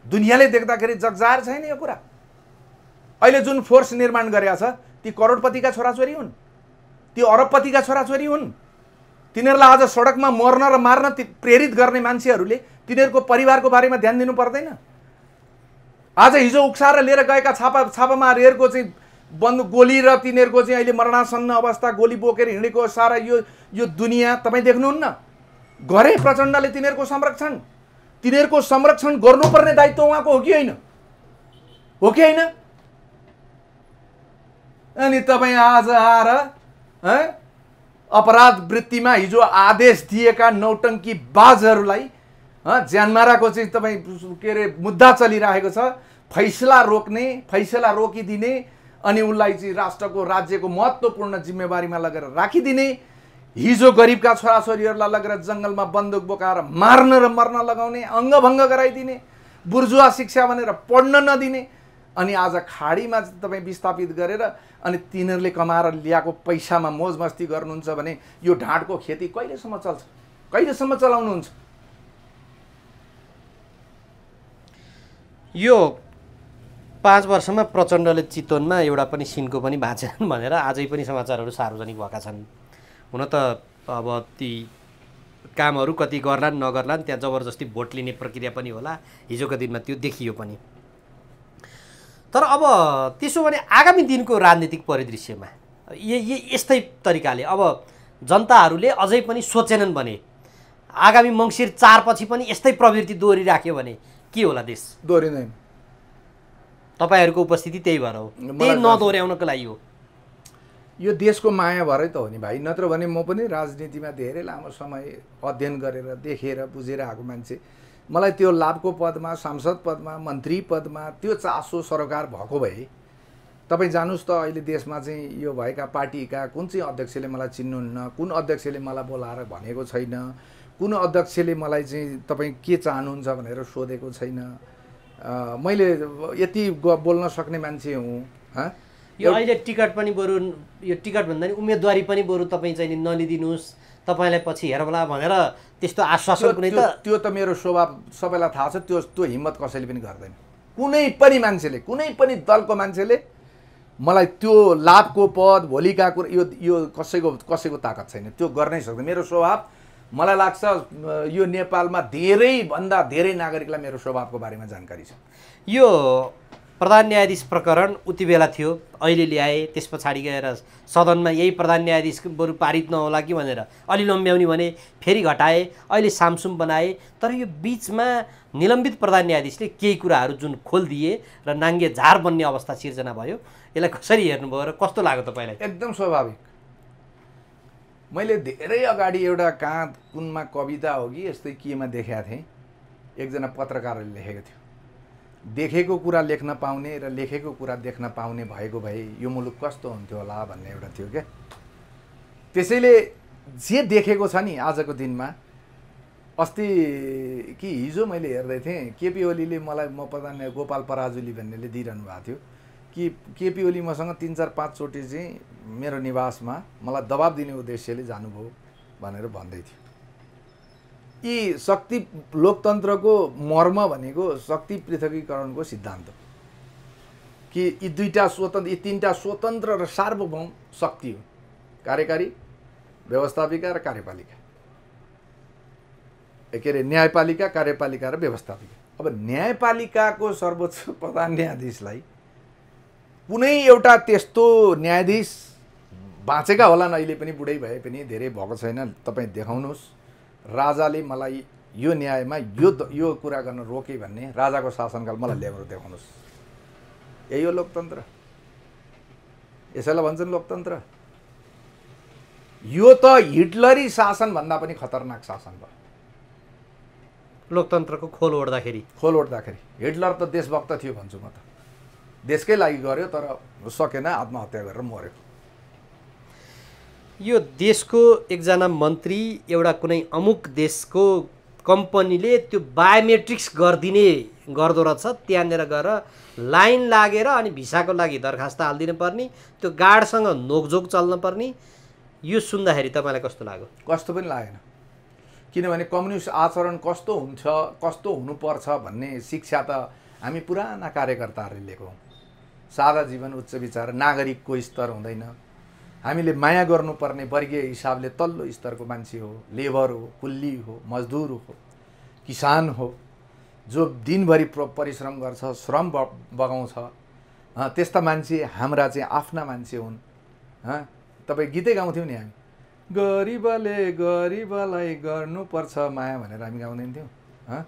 दुनियाँले देख्दाखेरि जगजाहेर छैन यो कुरा। अहिले जुन फोर्स निर्माण गरेका छ ती करोडपतिका छोराछोरी हुन्, ती अरबपतिका छोराछोरी हुन्। तिनीहरूलाई आज सडकमा मर्न र मार्न प्रेरित गर्ने मान्छेहरूले तिनीहरूको परिवारको बारेमा ध्यान दिनु पर्दैन? आज हिजो उक्साएर लिएर गएका छापामा रेरको चाहिँ बन्दुक गोली र तिनीहरूको चाहिँ अहिले मरणासन्न अवस्था, गोली बोकेर हिँडेको सारा यो दुनियाँ तपाईँ देख्नुहुन्न? गरे प्रचण्डले तिनीहरूको संरक्षण गर्नुपर्ने दायित्व उहाँको हो कि होइन? हो कि होइन? अनि तपाईँ आज आएर अपराध वृत्तिमा हिजो आदेश दिएका नौटङ्की बाजहरूलाई ज्यानमाराको चाहिँ तपाईँ के अरे मुद्दा चलिरहेको छ, फैसला रोक्ने, फैसला रोकिदिने, अनि उसलाई चाहिँ राष्ट्रको राज्यको महत्त्वपूर्ण जिम्मेवारीमा लगेर राखिदिने। हिजो गरिबका छोराछोरीहरूलाई लगेर जङ्गलमा बन्दुक बोकाएर मार्न र मर्न लगाउने, अङ्गभङ्ग गराइदिने, बुर्जुवा शिक्षा भनेर पढ्न नदिने, अनि आज खाडीमा तपाईँ विस्थापित गरेर अनि तिनीहरूले कमाएर ल्याएको पैसामा मोज मस्ती गर्नुहुन्छ भने यो ढाँडको खेती कहिलेसम्म चल्छ? कहिलेसम्म चलाउनुहुन्छ? यो 5 वर्षमा प्रचण्डले चितवनमा एउटा पनि सिनको पनि भाँचेनन् भनेर आजै पनि समाचारहरू सार्वजनिक भएका छन्। हुन त अब ती कामहरू कति गर्लान् नगर्लान्, त्यहाँ जबरजस्ती भोट लिने प्रक्रिया पनि होला, हिजोको दिनमा त्यो देखियो पनि। तर अब त्यसो भने आगामी दिनको राजनीतिक परिदृश्यमा यस्तै तरिकाले अब जनताहरूले अझै पनि सोचेनन् भने, आगामी मङ्सिर 4 पछि पनि यस्तै प्रवृत्ति दोहोरिराख्यो भने के होला? देश दोहोरिँदैन। तपाईँहरूको उपस्थिति त्यही भएर हो, त्यही नदोहोऱ्याउनको लागि हो। यो देशको माया भरै त हो नि भाइ, नत्र भने म पनि राजनीतिमा धेरै लामो समय अध्ययन गरेर देखेर बुझेर आएको मान्छे। मलाई त्यो लाभको पदमा, सांसद पदमा, मन्त्री पदमा त्यो चासो सरकार भएको भए तपाईँ जानुहोस् त अहिले देशमा चाहिँ यो भएका पार्टीका कुन चाहिँ अध्यक्षले मलाई चिन्नुहुन्न, कुन अध्यक्षले मलाई बोलाएर भनेको छैन, कुन अध्यक्षले मलाई चाहिँ तपाईँ के चाहनुहुन्छ भनेर सोधेको छैन। मैले यति बोल्न सक्ने मान्छे हुँ। यो अहिले टिकट पनि बरु, यो टिकट भन्दा नि उम्मेदवारी पनि बरु तपाईँ चाहिँ नलिदिनुहोस्, तपाईँलाई पछि हेरौँला भनेर त्यस्तो आश्वासन कुनै त? त्यो त मेरो स्वभाव सबैलाई थाहा छ। त्यो हिम्मत कसैले पनि गर्दैन। कुनै पनि मान्छेले, कुनै पनि दलको मान्छेले मलाई त्यो लाभको पद भोलिका कुरा यो कसैको ताकत छैन, त्यो गर्नै सक्दैन। मेरो स्वभाव, मलाई लाग्छ यो नेपालमा धेरैभन्दा धेरै नागरिकलाई मेरो स्वभावको बारेमा जानकारी छ। यो प्रधान न्यायाधीश प्रकरण उति बेला थियो, अहिले ल्याए, त्यस पछाडि गएर सदनमा यही प्रधान न्यायाधीश बरु पारित नहोला कि भनेर अलि लम्ब्याउने भने फेरि घटाए, अहिले सामसुम बनाए। तर यो बिचमा निलम्बित प्रधान न्यायाधीशले केही कुराहरू जुन खोलिदिए र नाङ्गे झार बन्ने अवस्था सिर्जना भयो, यसलाई कसरी हेर्नुभयो र कस्तो लाग्यो तपाईँलाई? एकदम स्वाभाविक। मैले धेरै अगाडि एउटा कहाँ कुनमा कविता हो कि यस्तै केमा देखेको थिएँ, एकजना पत्रकारले लेखेको थियो, देखेको कुरा लेख्न पाउने र लेखेको कुरा देख्न पाउने भएको भए यो मुलुक कस्तो हुन्थ्यो होला भन्ने एउटा थियो क्या। त्यसैले जे देखेको छ नि आजको दिनमा, अस्ति कि हिजो मैले हेर्दै थिएँ, केपी ओलीले मलाई प्रधान गोपाल पराजुली भन्नेले दिइरहनु भएको थियो कि केपी ओली मसँग 3-4-5 चोटि चाहिँ मेरो निवासमा मलाई दबाब दिने उद्देश्यले जानुभयो भनेर भन्दै थियो। यी शक्ति लोकतन्त्रको मर्म भनेको शक्ति पृथकीकरणको सिद्धान्त कि यी 3टा स्वतन्त्र र सार्वभौम शक्ति हो, कार्यकारी, व्यवस्थापिका र कार्यपालिका। के अरे न्यायपालिका, कार्यपालिका र व्यवस्थापिका। अब न्यायपालिकाको सर्वोच्च प्रधान न्यायाधीशलाई कुनै एउटा त्यस्तो न्यायाधीश बाँचेका होलान्, अहिले पनि बुढै भए पनि धेरै भएको छैन, तपाईँ देखाउनुहोस् राजाले मलाई यो न्यायमा यो कुरा गर्न रोके भन्ने राजाको शासनकाल मलाई ल्याएर देखाउनुहोस्। यही हो लोकतन्त्र, यसैलाई भन्छन् लोकतन्त्र। यो त हिटलरी शासन भन्दा पनि खतरनाक शासन भयो। लोकतन्त्रको खोल ओढ्दाखेरि हिटलर त देशभक्त थियो भन्छु म त, देशकै लागि गर्यो तर सकेन, आत्महत्या गरेर मर्यो। यो देशको एकजना मन्त्री एउटा कुनै अमुक देशको कम्पनीले त्यो बायोमेट्रिक्स गर्दो रहेछ, त्यहाँनिर गएर लाइन लागेर अनि भिसाको लागि दरखास्त हालिदिनु पर्ने, त्यो गार्डसँग नोकझोक चल्न पर्ने। यो सुन्दाखेरि तपाईँलाई कस्तो लाग्यो? कस्तो पनि लागेन, किनभने कम्युनिस्ट आचरण कस्तो हुन्छ, कस्तो हुनुपर्छ भन्ने शिक्षा त हामी पुराना कार्यकर्ताहरूले लिएको हौँ। सादा जीवन, उच्च विचार, नागरिकको स्तर हुँदैन। हामीले माया गर्नुपर्ने वर्गीय हिसाबले तल्लो स्तरको मान्छे हो, लेबर हो, कुल्ली हो, मजदुर हो, किसान हो, जो दिनभरि परिश्रम गर्छ, श्रम बगाउँछ, त्यस्ता मान्छे हाम्रा चाहिँ आफ्ना मान्छे हुन्। तपाईँ गीतै गाउँथ्यौँ नि हामी, गरिबले गरिबलाई गर्नुपर्छ माया भनेर हामी गाउँदैन थियौँ।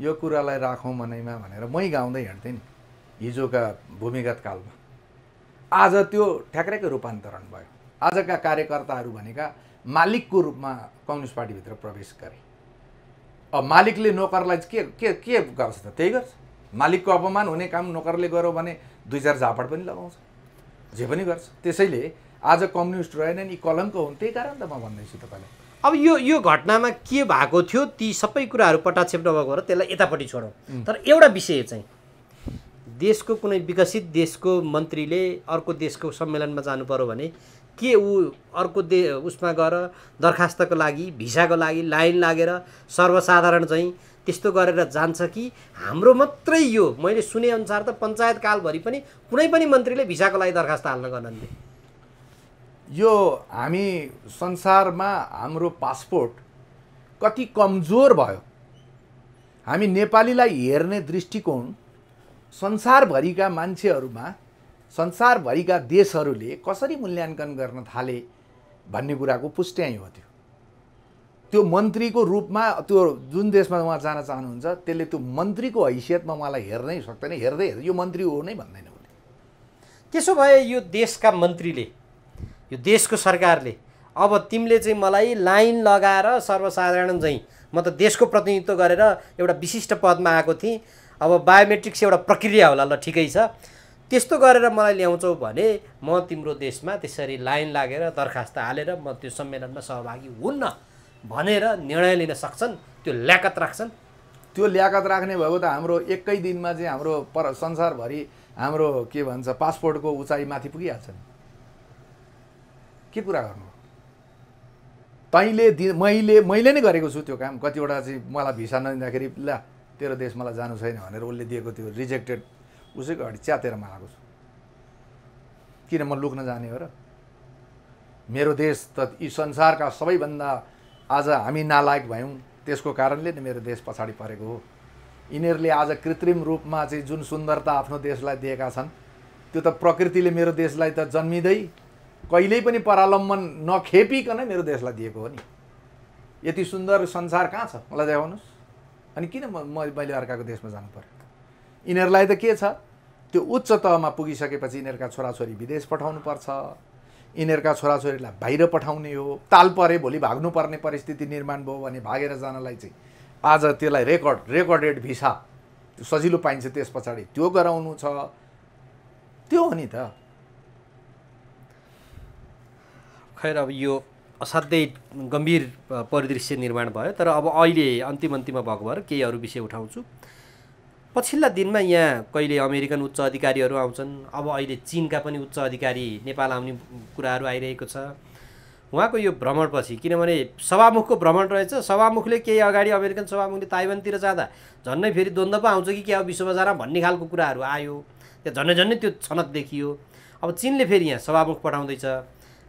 यो कुरालाई राखौँ मनैमा भनेर मै गाउँदै हिँड्थेँ नि हिजोका भूमिगत कालमा। आज त्यो ठ्याक्रेकै रूपान्तरण भयो। आजका कार्यकर्ताहरू भनेका मालिकको रूपमा कम्युनिस्ट पार्टीभित्र प्रवेश गरे। अब मालिकले नोकरलाई के गर्छ त? त्यही गर्छ। मालिकको अपमान हुने काम नोकरले गर्यो भने 2-4 झापड पनि लगाउँछ, जे पनि गर्छ। त्यसैले आज कम्युनिस्ट रहेनन्, यी कलङ्क हुन्। त्यही कारण त म भन्दैछु तपाईँलाई। अब यो घटनामा के भएको थियो ती सबै कुराहरू पटाक्षेप नभएको र त्यसलाई यतापट्टि छोडौँ। तर एउटा विषय चाहिँ देशको कुनै विकसित देशको मन्त्रीले अर्को देशको सम्मेलनमा जानु पर्यो भने के ऊ अर्को उसमा गएर दरखास्तको लागि भिसाको लागि लाइन लागेर सर्वसाधारण चाहिँ त्यस्तो गरेर जान्छ कि हाम्रो मात्रै यो मैले सुनेअनुसार त पञ्चायत कालभरि पनि कुनै पनि मन्त्रीले भिसाको लागि दरखास्त हाल्न गर्नन्। यो हामी संसारमा हाम्रो पासपोर्ट कति कमजोर भयो, हामी नेपालीलाई हेर्ने दृष्टिकोण संसारभरिका मान्छेहरूमा संसारभरिका देशहरूले कसरी मूल्याङ्कन गर्न थाले भन्ने कुराको पुष्ट्याइ हो। त्यो मन्त्रीको रूपमा त्यो जुन देशमा उहाँ जान चाहनुहुन्छ त्यसले त्यो मन्त्रीको हैसियतमा उहाँलाई हेर्नै सक्दैन, हेर्दै यो मन्त्री हो नै भन्दैन उसले। त्यसो भए यो देशका मन्त्रीले, यो देशको सरकारले अब तिमीले चाहिँ मलाई लाइन लगाएर सर्वसाधारण चाहिँ म त देशको प्रतिनिधित्व गरेर एउटा विशिष्ट पदमा आएको थिएँ, अब बायोमेट्रिक्स एउटा प्रक्रिया होला, ल ठिकै छ, त्यस्तो गरेर मलाई ल्याउँछौ भने म तिम्रो देशमा त्यसरी लाइन लागेर दरखास्त हालेर म त्यो सम्मेलनमा सहभागी हुन्न भनेर निर्णय लिन सक्छन्, त्यो ल्याकत राख्छन्। त्यो ल्याकत राख्ने भएको त हाम्रो एकै दिनमा चाहिँ हाम्रो संसारभरि हाम्रो के भन्छ पासपोर्टको उचाइ माथि पुगिहाल्छ नि। के कुरा गर्नु, तैँले मैले नै गरेको छु त्यो काम। कतिवटा चाहिँ मलाई भिसा नदिँदाखेरि ला तेरो देश मलाई जानु छैन भनेर उसले दिएको त्यो रिजेक्टेड उसैको अगाडि च्यातेर मागेको छु। किन म लुक्न जाने हो र? मेरो देश त यी संसारका सबैभन्दा आज हामी नालायक भयौँ त्यसको कारणले नै मेरो देश पछाडि परेको हो। यिनीहरूले आज कृत्रिम रूपमा चाहिँ जुन सुन्दरता आफ्नो देशलाई दिएका छन् त्यो त प्रकृतिले मेरो देशलाई त जन्मिँदै कहिल्यै पनि परालम्बन नखेपिकन मेरो देशलाई दिएको हो नि। यति सुन्दर संसार कहाँ छ मलाई देखाउनुहोस्। अनि किन मैले अर्काको देशमा जानु पर्यो? यिनीहरूलाई त के छ, त्यो उच्च तहमा पुगिसकेपछि यिनीहरूका छोराछोरी विदेश पठाउनु पर्छ, यिनीहरूका छोराछोरीलाई बाहिर पठाउने हो। ताल परे भोलि भाग्नुपर्ने परिस्थिति निर्माण भयो भने भागेर जानलाई चाहिँ आज त्यसलाई रेकर्डेड भिसा सजिलो पाइन्छ, त्यस पछाडि त्यो गराउनु छ। त्यो हो नि त। खैर अब यो असाध्यै गम्भीर परिदृश्य निर्माण भयो। तर अब अहिले अन्तिममा भएको भएर केही अरू विषय उठाउँछु। पछिल्ला दिनमा यहाँ कहिले अमेरिकन उच्च अधिकारीहरू आउँछन्, अब अहिले चीनका पनि उच्च अधिकारी नेपाल आउने कुराहरू आइरहेको छ। उहाँको यो भ्रमणपछि, किनभने सभामुखको भ्रमण रहेछ, सभामुखले केही अगाडि अमेरिकन सभामुखले ताइवानतिर जाँदा झन्नै फेरि द्वन्द्व पो आउँछ कि क्या विश्वमा जान भन्ने खालको कुराहरू आयो, त्यहाँ झन्नै त्यो छनक देखियो। अब चीनले फेरि यहाँ सभामुख पठाउँदैछ,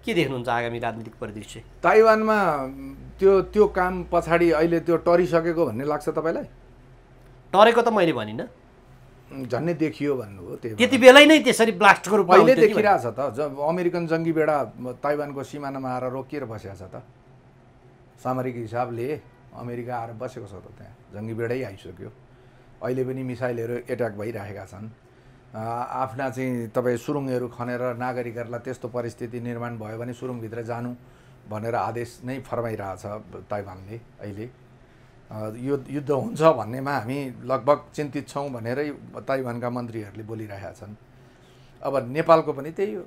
के देख्नुहुन्छ आगामी राजनीतिक परिदृश्य? ताइवानमा त्यो काम पछाडि अहिले त्यो टरिसकेको भन्ने लाग्छ तपाईँलाई? टरेको त मैले भनिनँ, झन्नै देखियो भन्नु हो। त्यति बेलै नै त्यसरी ब्लास्टको रूपमा अहिले देखिरहेछ त। अमेरिकन जङ्गी बेडा ताइवानको सिमानामा आएर रोकिएर बसेको छ त। सामरिक हिसाबले अमेरिका आएर बसेको छ त, त्यहाँ जङ्गी बेडै आइसक्यो। अहिले पनि मिसाइलहरू एट्याक भइरहेका छन्। आफ्ना चाहिँ तपाईँ सुरुङहरू खनेर नागरिकहरूलाई त्यस्तो परिस्थिति निर्माण भयो भने सुरुङभित्र जानु भनेर आदेश नै फरमाइरहेछ ताइवानले। अहिले यो युद्ध हुन्छ भन्नेमा हामी लगभग चिन्तित छौँ भनेरै ताइवानका मन्त्रीहरूले बोलिरहेका छन्। अब नेपालको पनि त्यही हो।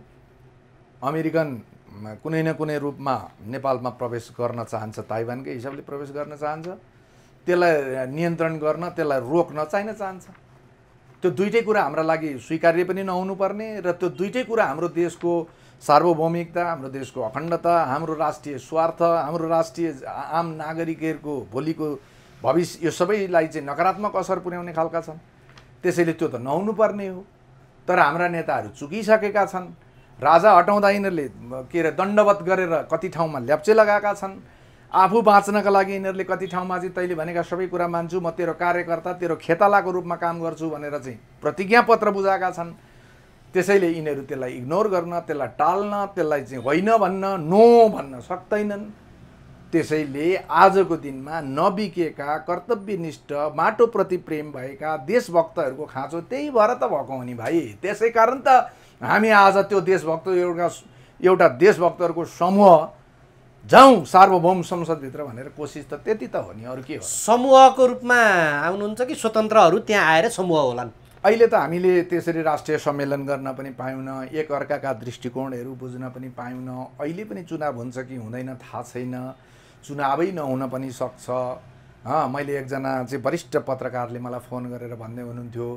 अमेरिकन कुनै न कुनै रूपमा नेपालमा प्रवेश गर्न चाहन्छ, ताइवानकै हिसाबले प्रवेश गर्न चाहन्छ। त्यसलाई नियन्त्रण गर्न, त्यसलाई रोक्न चाहन्छ। त्यो दुईटै कुरा हाम्रा लागि स्वीकार्य पनि नहुनुपर्ने र त्यो दुईटै कुरा हाम्रो देशको सार्वभौमिकता, हाम्रो देशको अखण्डता, हाम्रो राष्ट्रिय स्वार्थ, हाम्रो राष्ट्रिय आम नागरिकहरूको भोलिको भविष्य, यो सबैलाई चाहिँ नकारात्मक असर पुर्याउने खालका छन्। त्यसैले त्यो त नहुनुपर्ने हो। तर हाम्रा नेताहरू चुकिसकेका छन्। राजा हटाउँदा यिनीहरूले के अरे दण्डवत गरेर कति ठाउँमा ल्याप्चे लगाएका छन्। आफू बाँच्नका लागि यिनीहरूले कति ठाउँमा चाहिँ तैँले भनेका सबै कुरा मान्छु, म तेरो कार्यकर्ता, तेरो खेतालाको रूपमा काम गर्छु भनेर चाहिँ प्रतिज्ञापत्र बुझाएका छन्। त्यसैले यिनीहरू त्यसलाई इग्नोर गर्न, त्यसलाई टाल्न, त्यसलाई चाहिँ होइन भन्न, नो भन्न सक्दैनन्। त्यसैले आजको दिनमा नबिकेका, कर्तव्यनिष्ठ, माटोप्रति प्रेम भएका देशभक्तहरूको खाँचो त्यही भएर त भएको हो नि भाइ। त्यसै कारण त हामी आज त्यो देशभक्त एउटा देशभक्तहरूको समूह जाउँ सार्वभौम संसदभित्र भनेर कोसिस त त्यति त हो नि, अरू के हो? समूहको रूपमा आउनुहुन्छ कि स्वतन्त्रहरू त्यहाँ आएर समूह होलान्? अहिले त हामीले त्यसरी राष्ट्रिय सम्मेलन गर्न पनि पायौँ, एक अर्काका दृष्टिकोणहरू बुझ्न पनि पायौँ। अहिले पनि चुनाव हुन्छ कि हुँदैन थाहा छैन, चुनावै नहुन पनि सक्छ। मैले एकजना चाहिँ वरिष्ठ पत्रकारले मलाई फोन गरेर भन्दै हुनुहुन्थ्यो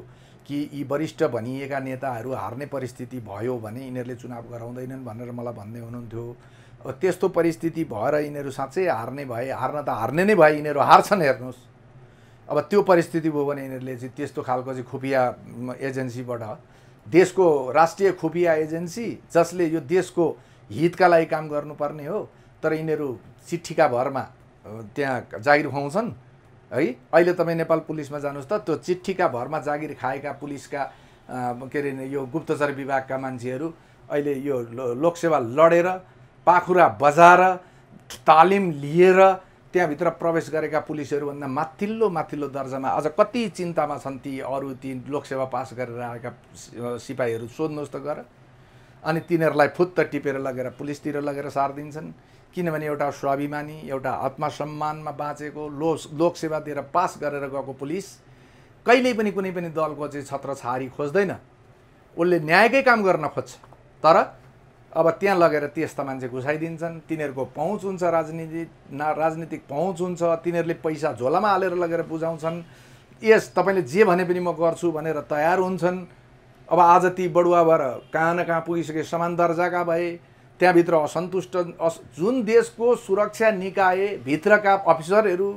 कि यी वरिष्ठ भनिएका नेताहरू हार्ने परिस्थिति भयो भने यिनीहरूले चुनाव गराउँदैनन् भनेर मलाई भन्दै हुनुहुन्थ्यो। त्यस्तो परिस्थिति भएर यिनीहरू साँच्चै हार्ने भए, हार्न त हार्ने नै भए, यिनीहरू हार्छन् हेर्नुहोस्। अब त्यो परिस्थिति भयो भने यिनीहरूले चाहिँ त्यस्तो खालको चाहिँ खुफिया एजेन्सीबाट, देशको राष्ट्रिय खुफिया एजेन्सी जसले यो देशको हितका लागि काम गर्नुपर्ने हो, तर यिनीहरू चिट्ठीका भरमा त्यहाँ जागिर खुवाउँछन् है। अहिले तपाईँ नेपाल पुलिसमा जानुहोस् त, त्यो चिट्ठीका भरमा जागिर खाएका पुलिसका के अरे यो गुप्तचर विभागका मान्छेहरू अहिले यो लोकसेवा लडेर, पाखुरा बजाएर, तालिम लिएर त्यहाँभित्र प्रवेश गरेका पुलिसहरूभन्दा माथिल्लो दर्जामा अझ कति चिन्तामा छन् ती अरू ती लोकसेवा पास गरेर आएका सिपाहीहरू, सोध्नुहोस् त गएर। अनि तिनीहरूलाई फुत्त टिपेर लगेर पुलिसतिर लगेर सारिदिन्छन्, किनभने एउटा स्वाभिमानी, एउटा आत्मसम्मानमा बाँचेको लोकसेवा दिएर पास गरेर गएको पुलिस कहिल्यै पनि कुनै पनि दलको चाहिँ छत्रछारी खोज्दैन, उसले न्यायकै काम गर्न खोज्छ। तर अब त्यहाँ लगेर त्यस्ता मान्छे घुसाइदिन्छन्, तिनीहरूको पहुँच हुन्छ, राजनीतिक पहुँच हुन्छ, तिनीहरूले पैसा झोलामा हालेर लगेर बुझाउँछन्। यस तपाईँले जे भने पनि म गर्छु भनेर तयार हुन्छन्। अब आज ती बढुवा भएर कहाँ न कहाँ पुगिसके, समान दर्जाका भए, त्यहाँभित्र असन्तुष्ट जुन देशको सुरक्षा निकाय भित्रका अफिसरहरू,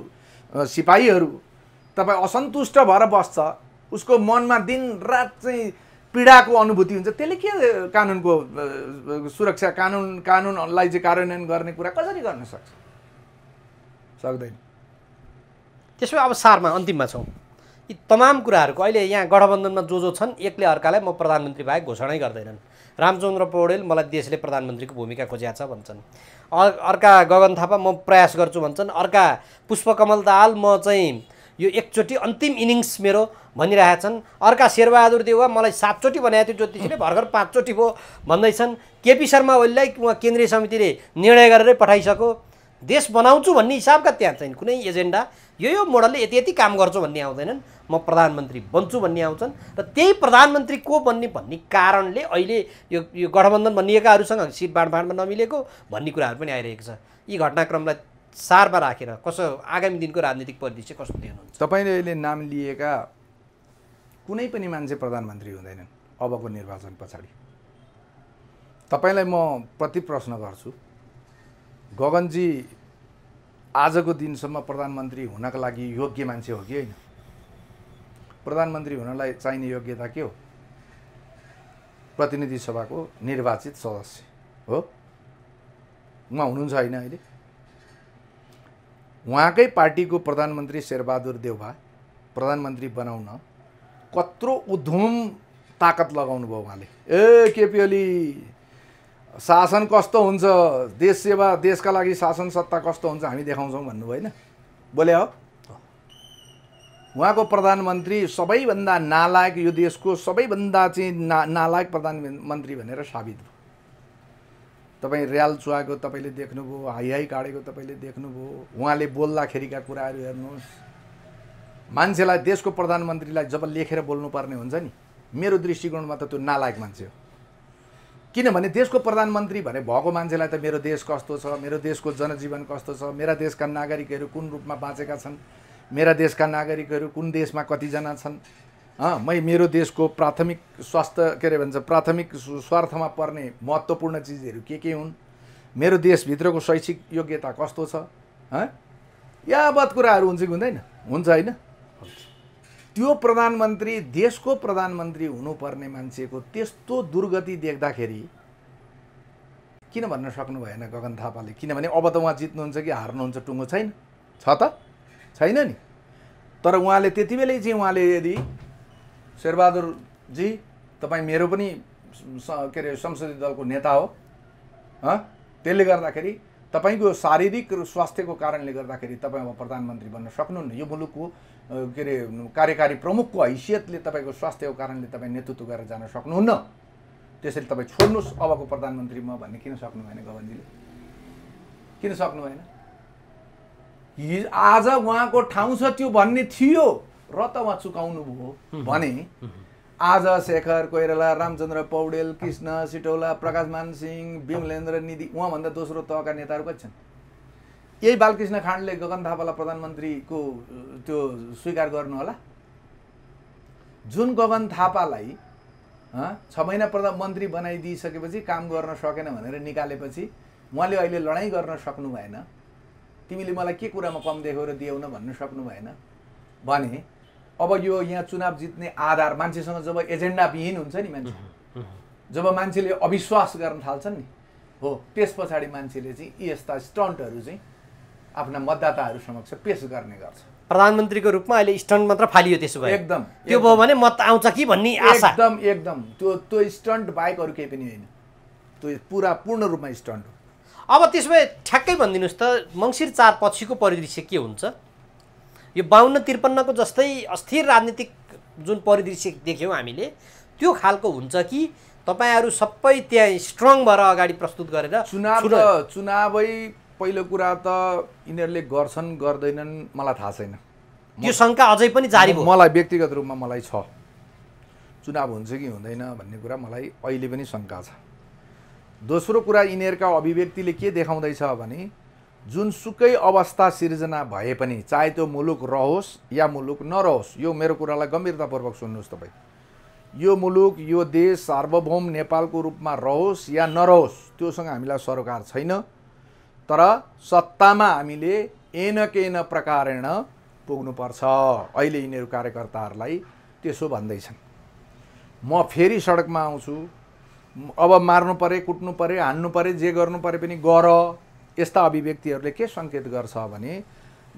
सिपाहीहरू तपाईँ असन्तुष्ट भएर बस्छ, उसको मनमा दिनरात चाहिँ पीडाको अनुभूति हुन्छ। त्यसले के कानुनको सुरक्षा, कानुनलाई चाहिँ कार्यान्वयन गर्ने कुरा कसरी गर्न सक्छ? सक्दैन। त्यसो भए अब सारमा अन्तिममा छौँ। यी तमाम कुराहरूको अहिले यहाँ गठबन्धनमा जो छन्, एकले अर्कालाई म प्रधानमन्त्री बाहेक घोषणै गर्दैनन्। रामचन्द्र पौडेल मलाई देशले प्रधानमन्त्रीको भूमिका खोजिया छ भन्छन्, अर्का गगन थापा म प्रयास गर्छु भन्छन्, अर्का पुष्पकमल दाहाल म चाहिँ यो एकचोटि अन्तिम इनिङ्स मेरो भनिरहेका छन्, अर्का शेरबहादुर देउवा मलाई 7 चोटि भनेको थियो ज्योतिषीले, भर्खर 5 चोटि भयो भन्दैछन्। केपी शर्मा ओलीलाई उहाँ केन्द्रीय समितिले निर्णय गरेरै पठाइसक्यो। देश बनाउँछु भन्ने हिसाबका त्यहाँ चाहिँ कुनै एजेन्डा यो मोडलले यति काम गर्छु भन्ने आउँदैनन्, म प्रधानमन्त्री बन्छु भन्ने आउँछन्। र त्यही प्रधानमन्त्री को बन्ने भन्ने कारणले अहिले यो गठबन्धन बनिएकाहरूसँग सिट बाँडफाँडमा नमिलेको भन्ने कुराहरू पनि आइरहेको छ। यी घटनाक्रमलाई सारमा राखेर कसो आगामी दिनको राजनीतिक परिदृश्य कस्तो देख्नुहुन्छ? तपाईँले अहिले नाम लिएका कुनै पनि मान्छे प्रधानमन्त्री हुँदैनन् अबको निर्वाचन पछाडि। तपाईँलाई म प्रति प्रश्न गर्छु, गगनजी आजको दिनसम्म प्रधानमन्त्री हुनका लागि योग्य मान्छे हो कि होइन? प्रधानमन्त्री हुनलाई चाहिने योग्यता के हो? प्रतिनिधि सभाको निर्वाचित सदस्य हो। उहाँ हुनुहुन्छ होइन अहिले? उहाँकै पार्टीको प्रधानमन्त्री शेरबहादुर देउवा प्रधानमन्त्री बनाउन कत्रो उद्यम ताकत लगाउनु भयो उहाँले। केपी ओली शासन कस्तो हुन्छ, देश सेवा, देशका लागि शासन सत्ता कस्तो हुन्छ हामी देखाउँछौँ भन्नुभयो होइन? बोले हो। उहाँको प्रधानमन्त्री सबैभन्दा नालायक, यो देशको सबैभन्दा चाहिँ नालायक प्रधानमन्त्री भनेर साबित भयो। तपाईँ र्याल चुहाएको तपाईँले देख्नुभयो, हाई काटेको तपाईँले देख्नुभयो। उहाँले बोल्दाखेरिका कुराहरू हेर्नुहोस्। मान्छेलाई, देशको प्रधानमन्त्रीलाई जब लेखेर बोल्नुपर्ने हुन्छ नि, मेरो दृष्टिकोणमा त त्यो नालायक मान्छे हो। किनभने देशको प्रधानमन्त्री भने भएको मान्छेलाई त मेरो देश कस्तो छ, मेरो देशको जनजीवन कस्तो छ, मेरा देशका नागरिकहरू कुन रूपमा बाँचेका छन्, मेरा देशका नागरिकहरू कुन देशमा कतिजना छन्, मेरो देशको प्राथमिक स्वास्थ्य के अरे भन्छ प्राथमिक स्वार्थमा पर्ने महत्त्वपूर्ण चिजहरू के हुन्, मेरो देशभित्रको शैक्षिक योग्यता कस्तो छ, यावत कुराहरू हुन्छ कि हुँदैन? हुन्छ होइन? त्यो प्रधानमन्त्री, देशको प्रधानमन्त्री हुनुपर्ने मान्छेको त्यस्तो दुर्गति देख्दाखेरि किन भन्न सक्नु भएन गगन थापाले? किनभने अब त उहाँ जित्नुहुन्छ कि हार्नुहुन्छ टुङ्गो छैन, छ त छैन नि। तर उहाँले त्यति बेलै चाहिँ उहाँले यदि शेरबहादुरजी तपाईँ मेरो पनि के अरे संसदीय दलको नेता हो, त्यसले गर्दाखेरि तपाईँको शारीरिक स्वास्थ्यको कारणले गर्दाखेरि तपाईँ अब प्रधानमन्त्री बन्न सक्नुहुन्न। यो मुलुकको के अरे कार्यकारी प्रमुखको हैसियतले तपाईँको स्वास्थ्यको कारणले तपाईँ नेतृत्व गरेर जान सक्नुहुन्न। त्यसैले तपाईँ छोड्नुहोस् अबको प्रधानमन्त्री म भन्ने किन सक्नु भएन गगनजीले? किन सक्नु भएन? आज उहाँको ठाउँ छ त्यो भन्ने थियो र त उहाँ चुकाउनु भयो भने आज शेखर कोइराला, रामचन्द्र पौडेल, कृष्ण सिटौला, प्रकाशमान सिंह, विमलेन्द्र निधि, उहाँभन्दा दोस्रो तहका नेताहरू कति छन्? यही बालकृष्ण खाँडले गगन थापालाई प्रधानमन्त्रीको त्यो स्वीकार गर्नु होला? जुन गगन थापालाई 6 महिना प्रधानमन्त्री बनाइदिइसकेपछि काम गर्न सकेन भनेर निकालेपछि उहाँले अहिले लडाइँ गर्न सक्नु भएन। तिमीले मलाई के कुरामा कम देखाएर दियौ न भन्न सक्नु भएन भने अब यो यहाँ चुनाव जित्ने आधार मान्छेसँग जब एजेन्डा विहीन हुन्छ नि मान्छे, जब मान्छेले अविश्वास गर्न थाल्छन् नि, हो त्यस पछाडि मान्छेले चाहिँ यस्ता स्टन्टहरू चाहिँ आफ्ना मतदाताहरू समक्ष पेश गर्ने गर्छ। प्रधानमन्त्रीको रूपमा अहिले स्टन्ट मात्र फालियो त्यसो भए। एकदम त्यो भयो भने मत आउँछ कि भन्ने आशा। एकदम त्यो स्टन्ट बाहेक अरू केही पनि होइन, त्यो पूर्ण रूपमा स्टन्ट हो। अब त्यसो भए ठ्याक्कै भनिदिनुहोस् त मङ्सिर 4 पछिको परिदृश्य के हुन्छ? यो 52-53 को जस्तै अस्थिर राजनीतिक जुन परिदृश्य देख्यौँ हामीले त्यो खालको हुन्छ कि तपाईहरू सबै त्यहाँ स्ट्रङ भएर अगाडि प्रस्तुत गरेर चुनावै पहिलो कुरा त यिनीहरूले गर्छन् गर्दैनन् मलाई थाहा छैन। यो शङ्का अझै पनि जारी भयो। मलाई व्यक्तिगत रूपमा मलाई छ, चुनाव हुन्छ कि हुँदैन भन्ने कुरा मलाई अहिले पनि शङ्का छ। दोस्रो कुरा यिनीहरूका अभिव्यक्तिले के देखाउँदैछ भने जुनसुकै अवस्था सिर्जना भए पनि चाहे त्यो मुलुक रहोस् या मुलुक नरहोस्, यो मेरो कुरालाई गम्भीरतापूर्वक सुन्नुहोस् तपाईँ, यो मुलुक यो देश सार्वभौम नेपालको रूपमा रहोस् या नरहोस् त्योसँग हामीलाई सरोकार छैन, तर सत्तामा हामीले एन केन प्रकारेण पुग्नुपर्छ। अहिले यिनीहरू कार्यकर्ताहरूलाई त्यसो भन्दैछन्। म फेरि सडकमा आउँछु, अब मार्नु परे, कुट्नु परे, हान्नु परे, जे गर्नु परे पनि गर, यस्ता अभिव्यक्तिहरूले के सङ्केत गर्छ भने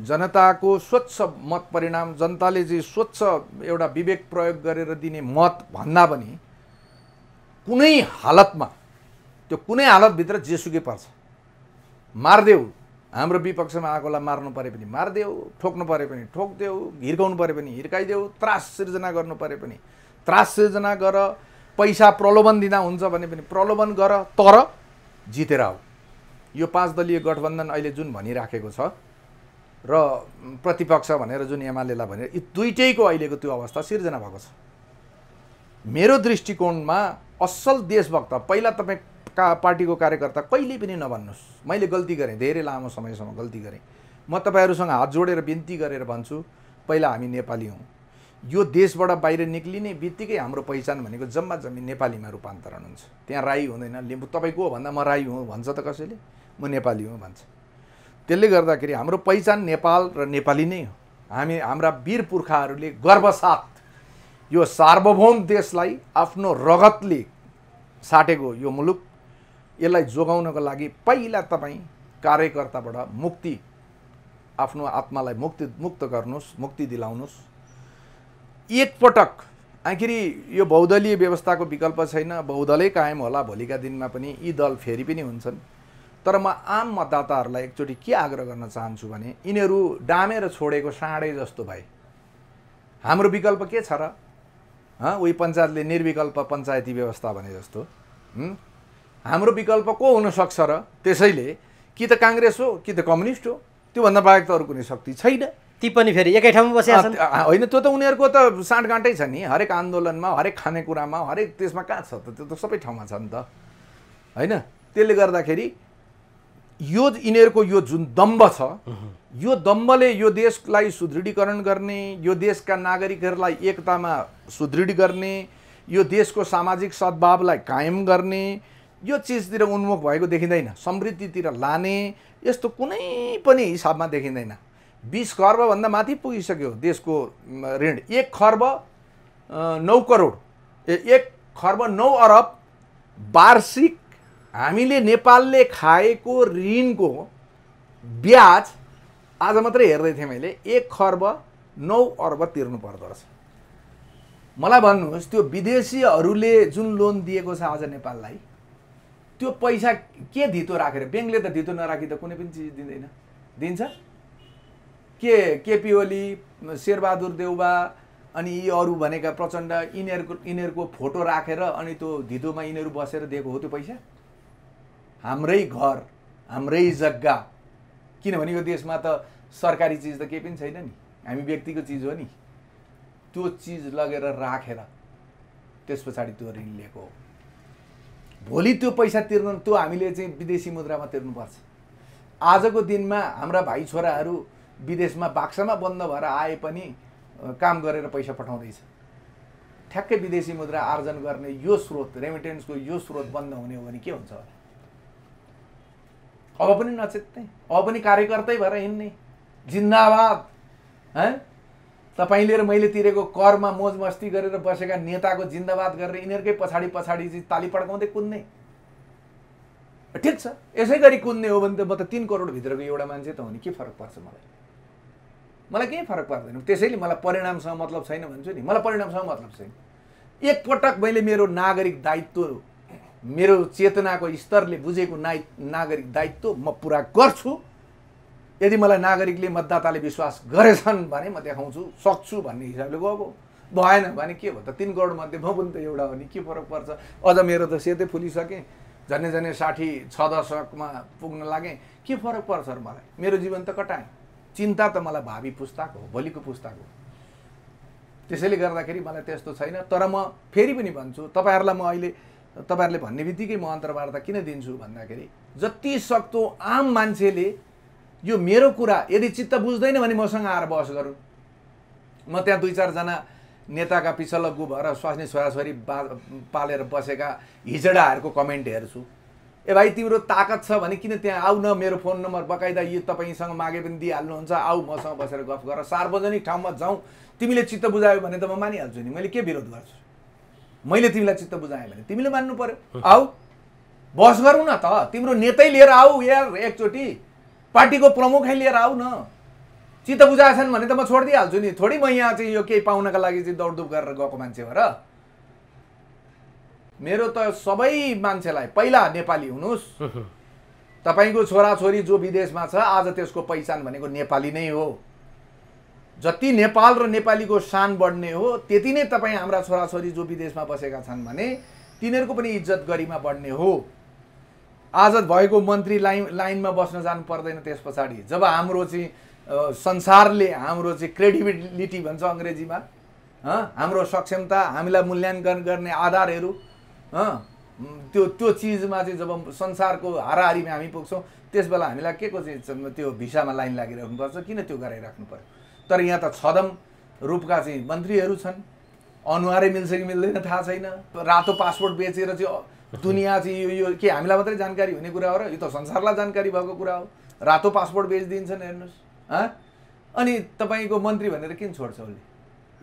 जनताको स्वच्छ मत परिणाम, जनताले चाहिँ स्वच्छ एउटा विवेक प्रयोग गरेर दिने मत भन्दा पनि कुनै हालतमा त्यो कुनै हालतभित्र जेसुकै पर्छ मारिदेऊ, हाम्रो विपक्षमा आएकोलाई मार्नु परे पनि मारिदेऊ, ठोक्नु परे पनि ठोक्देऊ, हिर्काउनु परे पनि हिर्काइदेऊ, त्रास सिर्जना गर्नु परे पनि त्रास सिर्जना गर, पैसा प्रलोभन दिँदा हुन्छ भने पनि प्रलोभन गर, तर जितेर आऊ। यो 5 दलीय गठबन्धन अहिले जुन भनिराखेको छ र प्रतिपक्ष भनेर जुन एमालेलाई भनेर यी दुईटैको अहिलेको त्यो अवस्था सिर्जना भएको छ। मेरो दृष्टिकोणमा असल देशभक्त, पहिला तपाईँ पार्टीको कार्यकर्ता कहिल्यै पनि नभन्नुहोस् मैले गल्ती गरेँ, धेरै लामो समयसम्म गल्ती गरेँ। म तपाईँहरूसँग हात जोडेर बिन्ती गरेर भन्छु, पहिला हामी नेपाली हौँ। यो देशबाट बाहिर निक्लिने बित्तिकै हाम्रो पहिचान भनेको जम्मा जम्मी नेपालीमा रूपान्तरण हुन्छ। त्यहाँ राई हुँदैन, लिम्बू तपाईँ को भन्दा म राई हुँ भन्छ त कसैले, म नेपाली हुँ भन्छ। त्यसले गर्दाखेरि हाम्रो पहिचान नेपाल र नेपाली नै हो। हाम्रा वीर पुर्खाहरूले गर्वसाथ यो सार्वभौम देशलाई आफ्नो रगतले साटेको यो मुलुक, यसलाई जोगाउनको लागि पहिला तपाईँ कार्यकर्ताबाट मुक्ति, आफ्नो आत्मालाई मुक्त गर्नुहोस्, मुक्ति दिलाउनुहोस्। एकपटक आखिरी यो बहुदलीय व्यवस्थाको विकल्प छैन, बहुदलै कायम होला भोलिका दिनमा पनि, यी दल फेरि पनि हुन्छन्। तर म आम मतदाताहरूलाई एकचोटि के आग्रह गर्न चाहन्छु भने यिनीहरू डामेर छोडेको साँडै जस्तो भए। हाम्रो विकल्प के छ र? उही पञ्चायतले निर्विकल्प पञ्चायती व्यवस्था भने जस्तो हाम्रो विकल्प को हुनसक्छ र? त्यसैले कि त काङ्ग्रेस हो कि त कम्युनिस्ट हो, त्योभन्दा बाहेक त अरू कुनै शक्ति छैन। ती पनि फेरि एकै ठाउँमा बसेका छन्। होइन, त्यो त उनीहरूको त साँठगाँठै छ नि, हरेक आन्दोलनमा, हरेक खानेकुरामा, हरेक त्यसमा कहाँ छ त, त्यो त सबै ठाउँमा छ नि त, होइन? त्यसले गर्दाखेरि यो यिनीहरूको यो जुन दम्ब छ, यो दम्बले यो देशलाई सुदृढीकरण गर्ने, यो देशका नागरिकहरूलाई एकतामा सुदृढ गर्ने, यो देशको सामाजिक सद्भावलाई कायम गर्ने, यो चिजतिर उन्मुख भएको देखिँदैन। समृद्धितिर लाने यस्तो कुनै पनि हिसाबमा देखिँदैन। 20 खर्बभन्दा माथि पुगिसक्यो देशको ऋण, 1 खर्ब 9 करोड, 1 खर्ब 9 अरब वार्षिक हामीले नेपालले खाएको ऋणको ब्याज आज मात्रै हेर्दै थिएँ मैले, 1 खर्ब 9 अर्ब तिर्नु पर्दो रहेछ। मलाई भन्नुहोस्, त्यो विदेशीहरूले जुन लोन दिएको छ आज नेपाललाई, त्यो पैसा के धितो राखेर? ब्याङ्कले त धितो नराखी त कुनै पनि चिज दिँदैन, दिन्छ? केपी ओली, शेरबहादुर देउबा अनि यी अरू भनेका प्रचण्ड, यिनीहरूको फोटो राखेर अनि त्यो धितोमा यिनीहरू बसेर दिएको हो त्यो पैसा? हाम्रै घर, हाम्रै जग्गा, किनभने यो देशमा त सरकारी चिज त केही पनि छैन नि, हामी व्यक्तिको चिज हो नि, त्यो चिज लगेर राखेर त्यस पछाडि त्यो ऋण लिएको हो। भोलि त्यो पैसा तिर्न त्यो हामीले चाहिँ विदेशी मुद्रामा तिर्नुपर्छ। आजको दिनमा हाम्रा भाइ छोराहरू विदेशमा बाक्सामा बन्द भएर आए पनि काम गरेर पैसा पठाउँदैछ। ठ्याक्कै विदेशी मुद्रा आर्जन गर्ने यो स्रोत रेमिटेन्सको यो स्रोत बन्द हुने हो भने के हुन्छ? अब पनि नचेत्ने, अब पनि कार्यकर्तै भएर हिँड्ने, जिन्दाबाद। तपाईँले र मैले तिरेको करमा मोज मस्ती गरेर बसेका नेताको जिन्दाबाद गरेर यिनीहरूकै पछाडि पछाडि चाहिँ ताली पड्काउँदै कुद्ने। ठिक छ, यसै गरी कुद्ने हो भने त म त 3 करोड भित्रको एउटा मान्छे त हो नि, के फरक पर्छ मलाई? मलाई केही फरक पर्दैन। त्यसैले मलाई परिणामसँग मतलब छैन भन्छु नि। मलाई परिणामसँग मतलब छैन। एकपटक मैले मेरो नागरिक दायित्व, मेरो चेतनाको स्तरले बुझेको नागरिक दायित्व म पुरा गर्छु। यदि मलाई नागरिकले मतदाताले विश्वास गरेछन् भने म देखाउँछु, सक्छु भन्ने हिसाबले गएको। भएन भने के भयो त? 3 करोड मध्ये म पनि त एउटा हो नि, के फरक पर्छ? अझ मेरो त सेतै फुलिसकेँ, झन्डै झन्डै 60-6 दशकमा पुग्न लागेँ। के फरक पर्छ र मलाई? मेरो जीवन त कटाएँ। चिन्ता त मलाई भावी पुस्ताक हो, भोलिको पुस्ताक हो। त्यसैले गर्दाखेरि मलाई त्यस्तो छैन। तर म फेरि पनि भन्छु, तपाईँहरूलाई म अहिले तपाईँहरूले भन्ने बित्तिकै म अन्तर्वार्ता किन दिन्छु भन्दाखेरि, जति सक्दो आम मान्छेले यो मेरो कुरा यदि चित्त बुझ्दैन भने मसँग आएर बहस गरौँ। म त्यहाँ 2-4 जना नेताका पिछलग्गु भएर स्वास्नी छोराछोरी पालेर बसेका हिजडाहरूको कमेन्ट हेर्छु। ए भाइ, तिम्रो ताकत छ भने किन त्यहाँ आऊ न, मेरो फोन नम्बर बकाइदा यो तपाईँसँग मागे पनि दिइहाल्नुहुन्छ, आऊ मसँग बसेर गफ गर, सार्वजनिक ठाउँमा जाउँ, तिमीले चित्त बुझायो भने त म मानिहाल्छु नि। मैले के विरोध गर्छु? मैले तिमीलाई चित्त बुझाएँ भने तिमीले मान्नु पर्यो। आऊ बहस गरौँ न त, तिम्रो नेतै लिएर आऊ यार, एकचोटि पार्टीको प्रमुखै लिएर आऊ न। चित्त बुझाएछन् भने त म छोडिदिइहाल्छु नि। थोडी म यहाँ चाहिँ यो केही पाउनका लागि चाहिँ दौडधुप गरेर गएको मान्छे भएर। मेरो त सबै मान्छेलाई पहिला नेपाली हुनुहोस्। तपाईँको छोराछोरी जो विदेशमा छ आज त्यसको पहिचान भनेको नेपाली नै हो। जति नेपाल र नेपालीको शान बढ्ने हो त्यति नै तपाईँ हाम्रा छोराछोरी जो विदेशमा बसेका छन् भने तिनीहरूको पनि इज्जत गरिमा बढ्ने हो। आज भएको मन्त्री लाइनमा बस्न जानु पर्दैन। त्यस पछाडि जब हाम्रो चाहिँ संसारले हाम्रो चाहिँ क्रेडिबिलिटी भन्छ अङ्ग्रेजीमा, हाम्रो सक्षमता, हामीलाई मूल्याङ्कन गर्ने आधारहरू, त्यो चिजमा चाहिँ जब संसारको हाराहारीमा हामी पुग्छौँ त्यस बेला हामीलाई के को चाहिँ त्यो भिसामा लाइन लागिराख्नुपर्छ? किन त्यो गराइराख्नु पर्यो? तर यहाँ त छदम रूपका चाहिँ मन्त्रीहरू छन्। अनुहारै मिल्छ कि मिल्दैन थाहा छैन। रातो पासपोर्ट बेचेर चाहिँ दुनियाँ चाहिँ यो के हामीलाई मात्रै जानकारी हुने कुरा हो र? यो त संसारलाई जानकारी भएको कुरा हो। रातो पासपोर्ट बेचिदिन्छन्, हेर्नुहोस्। अनि तपाईँको मन्त्री भनेर किन छोड्छ उसले?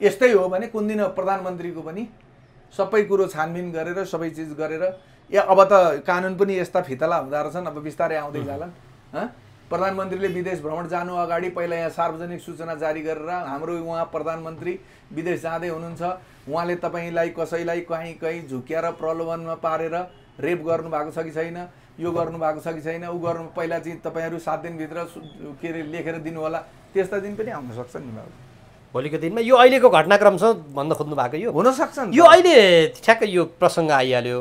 यस्तै हो भने कुन दिन प्रधानमन्त्रीको पनि सबै कुरो छानबिन गरेर सबै चिज गरेर, या अब त कानुन पनि यस्ता फितला हुँदो रहेछन्, अब बिस्तारै आउँदै जालान्। प्रधानमन्त्रीले विदेश भ्रमण जानु अगाडि पहिला यहाँ सार्वजनिक सूचना जारी गरेर हाम्रो उहाँ प्रधानमन्त्री विदेश जाँदै हुनुहुन्छ, उहाँले तपाईँलाई कसैलाई कहीँ झुक्याएर प्रलोभनमा पारेर रेप गर्नुभएको छ कि छैन, यो गर्नुभएको छ कि छैन, ऊ गर्नु पहिला चाहिँ तपाईँहरू 7 दिनभित्र के अरे लेखेर दिनु होला। त्यस्ता दिन पनि आउन सक्छन् नि बाबु। भोलिको दिनमा यो अहिलेको घटनाक्रमसँग भन्न खोज्नु भएको यो हुन सक्छ। यो अहिले ठ्याक्कै यो प्रसङ्ग आइहाल्यो,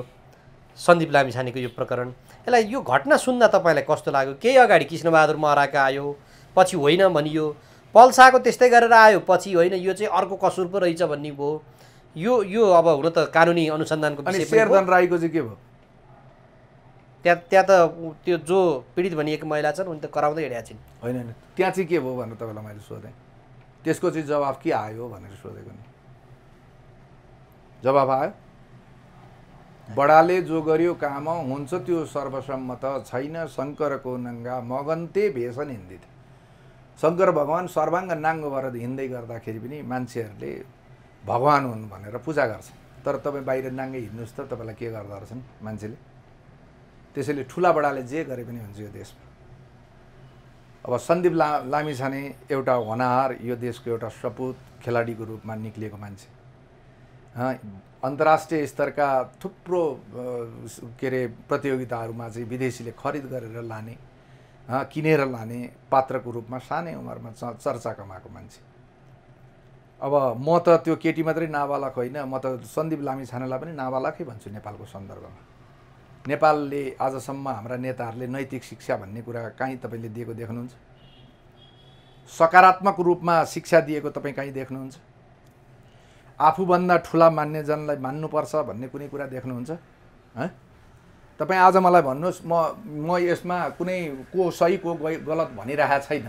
सन्दीप लामिछानेको यो प्रकरण। यसलाई यो घटना सुन्दा तपाईँलाई कस्तो लाग्यो? केही अगाडि कृष्णबहादुर महराका आयो, पछि होइन भनियो, पल्साको त्यस्तै गरेर आयो, पछि होइन यो चाहिँ अर्को कसुर पो रहेछ भन्ने भयो। यो अब हुन त कानुनी अनुसन्धानको विषय। शेरधन राईको चाहिँ के भयो? त्यहाँ त त्यो जो पीडित भनिएको महिला छन् उनी त कराउँदै हिँडेका छिन्। होइन, त्यहाँ चाहिँ के भयो भनेर तपाईँलाई मैले सोधेँ। त्यसको चाहिँ जवाफ के आयो भनेर सोधेको नि। जवाफ आयो, बडाले जो गर्यो काम हुन्छ त्यो सर्वसम्मत छैन, शङ्करको नङ्गा मगन्ते भेष निन्दित। शङ्कर भगवान सर्वाङ्ग नाङ्गो भएर हिँड्दै गर्दाखेरि पनि मान्छेहरूले भगवान हुन् भनेर पूजा गर्छ। तर तपाईँ बाहिर नाङ्गै हिँड्नुहोस् त तपाईँलाई के गर्दो रहेछन् मान्छेले? त्यसैले ठुला बडाले जे गरे पनि हुन्छ यो देशमा। अब सन्दीप लामिछाने एउटा होनहार, यो देशको एउटा सपुत खेलाडीको रूपमा निक्लिएको मान्छे, अन्तर्राष्ट्रिय स्तरका थुप्रो के अरे प्रतियोगिताहरूमा चाहिँ विदेशीले खरिद गरेर लाने, किनेर लाने पात्रको रूपमा सानै उमेरमा चर्चा कमाएको मान्छे। अब म त त्यो केटी मात्रै नाबालक होइन, म त सन्दीप लामिछानेलाई पनि नाबालकै भन्छु नेपालको सन्दर्भमा। नेपालले आजसम्म हाम्रा नेताहरूले नैतिक शिक्षा भन्ने कुरा कहीँ तपाईँले दिएको देख्नुहुन्छ? सकारात्मक रूपमा शिक्षा दिएको तपाईँ कहीँ देख्नुहुन्छ? आफूभन्दा ठुला मान्नेजनलाई मान्नुपर्छ भन्ने कुनै कुरा देख्नुहुन्छ? तपाईँ आज मलाई भन्नुहोस्, म यसमा कुनै को सही को गलत भनिरहेको छैन,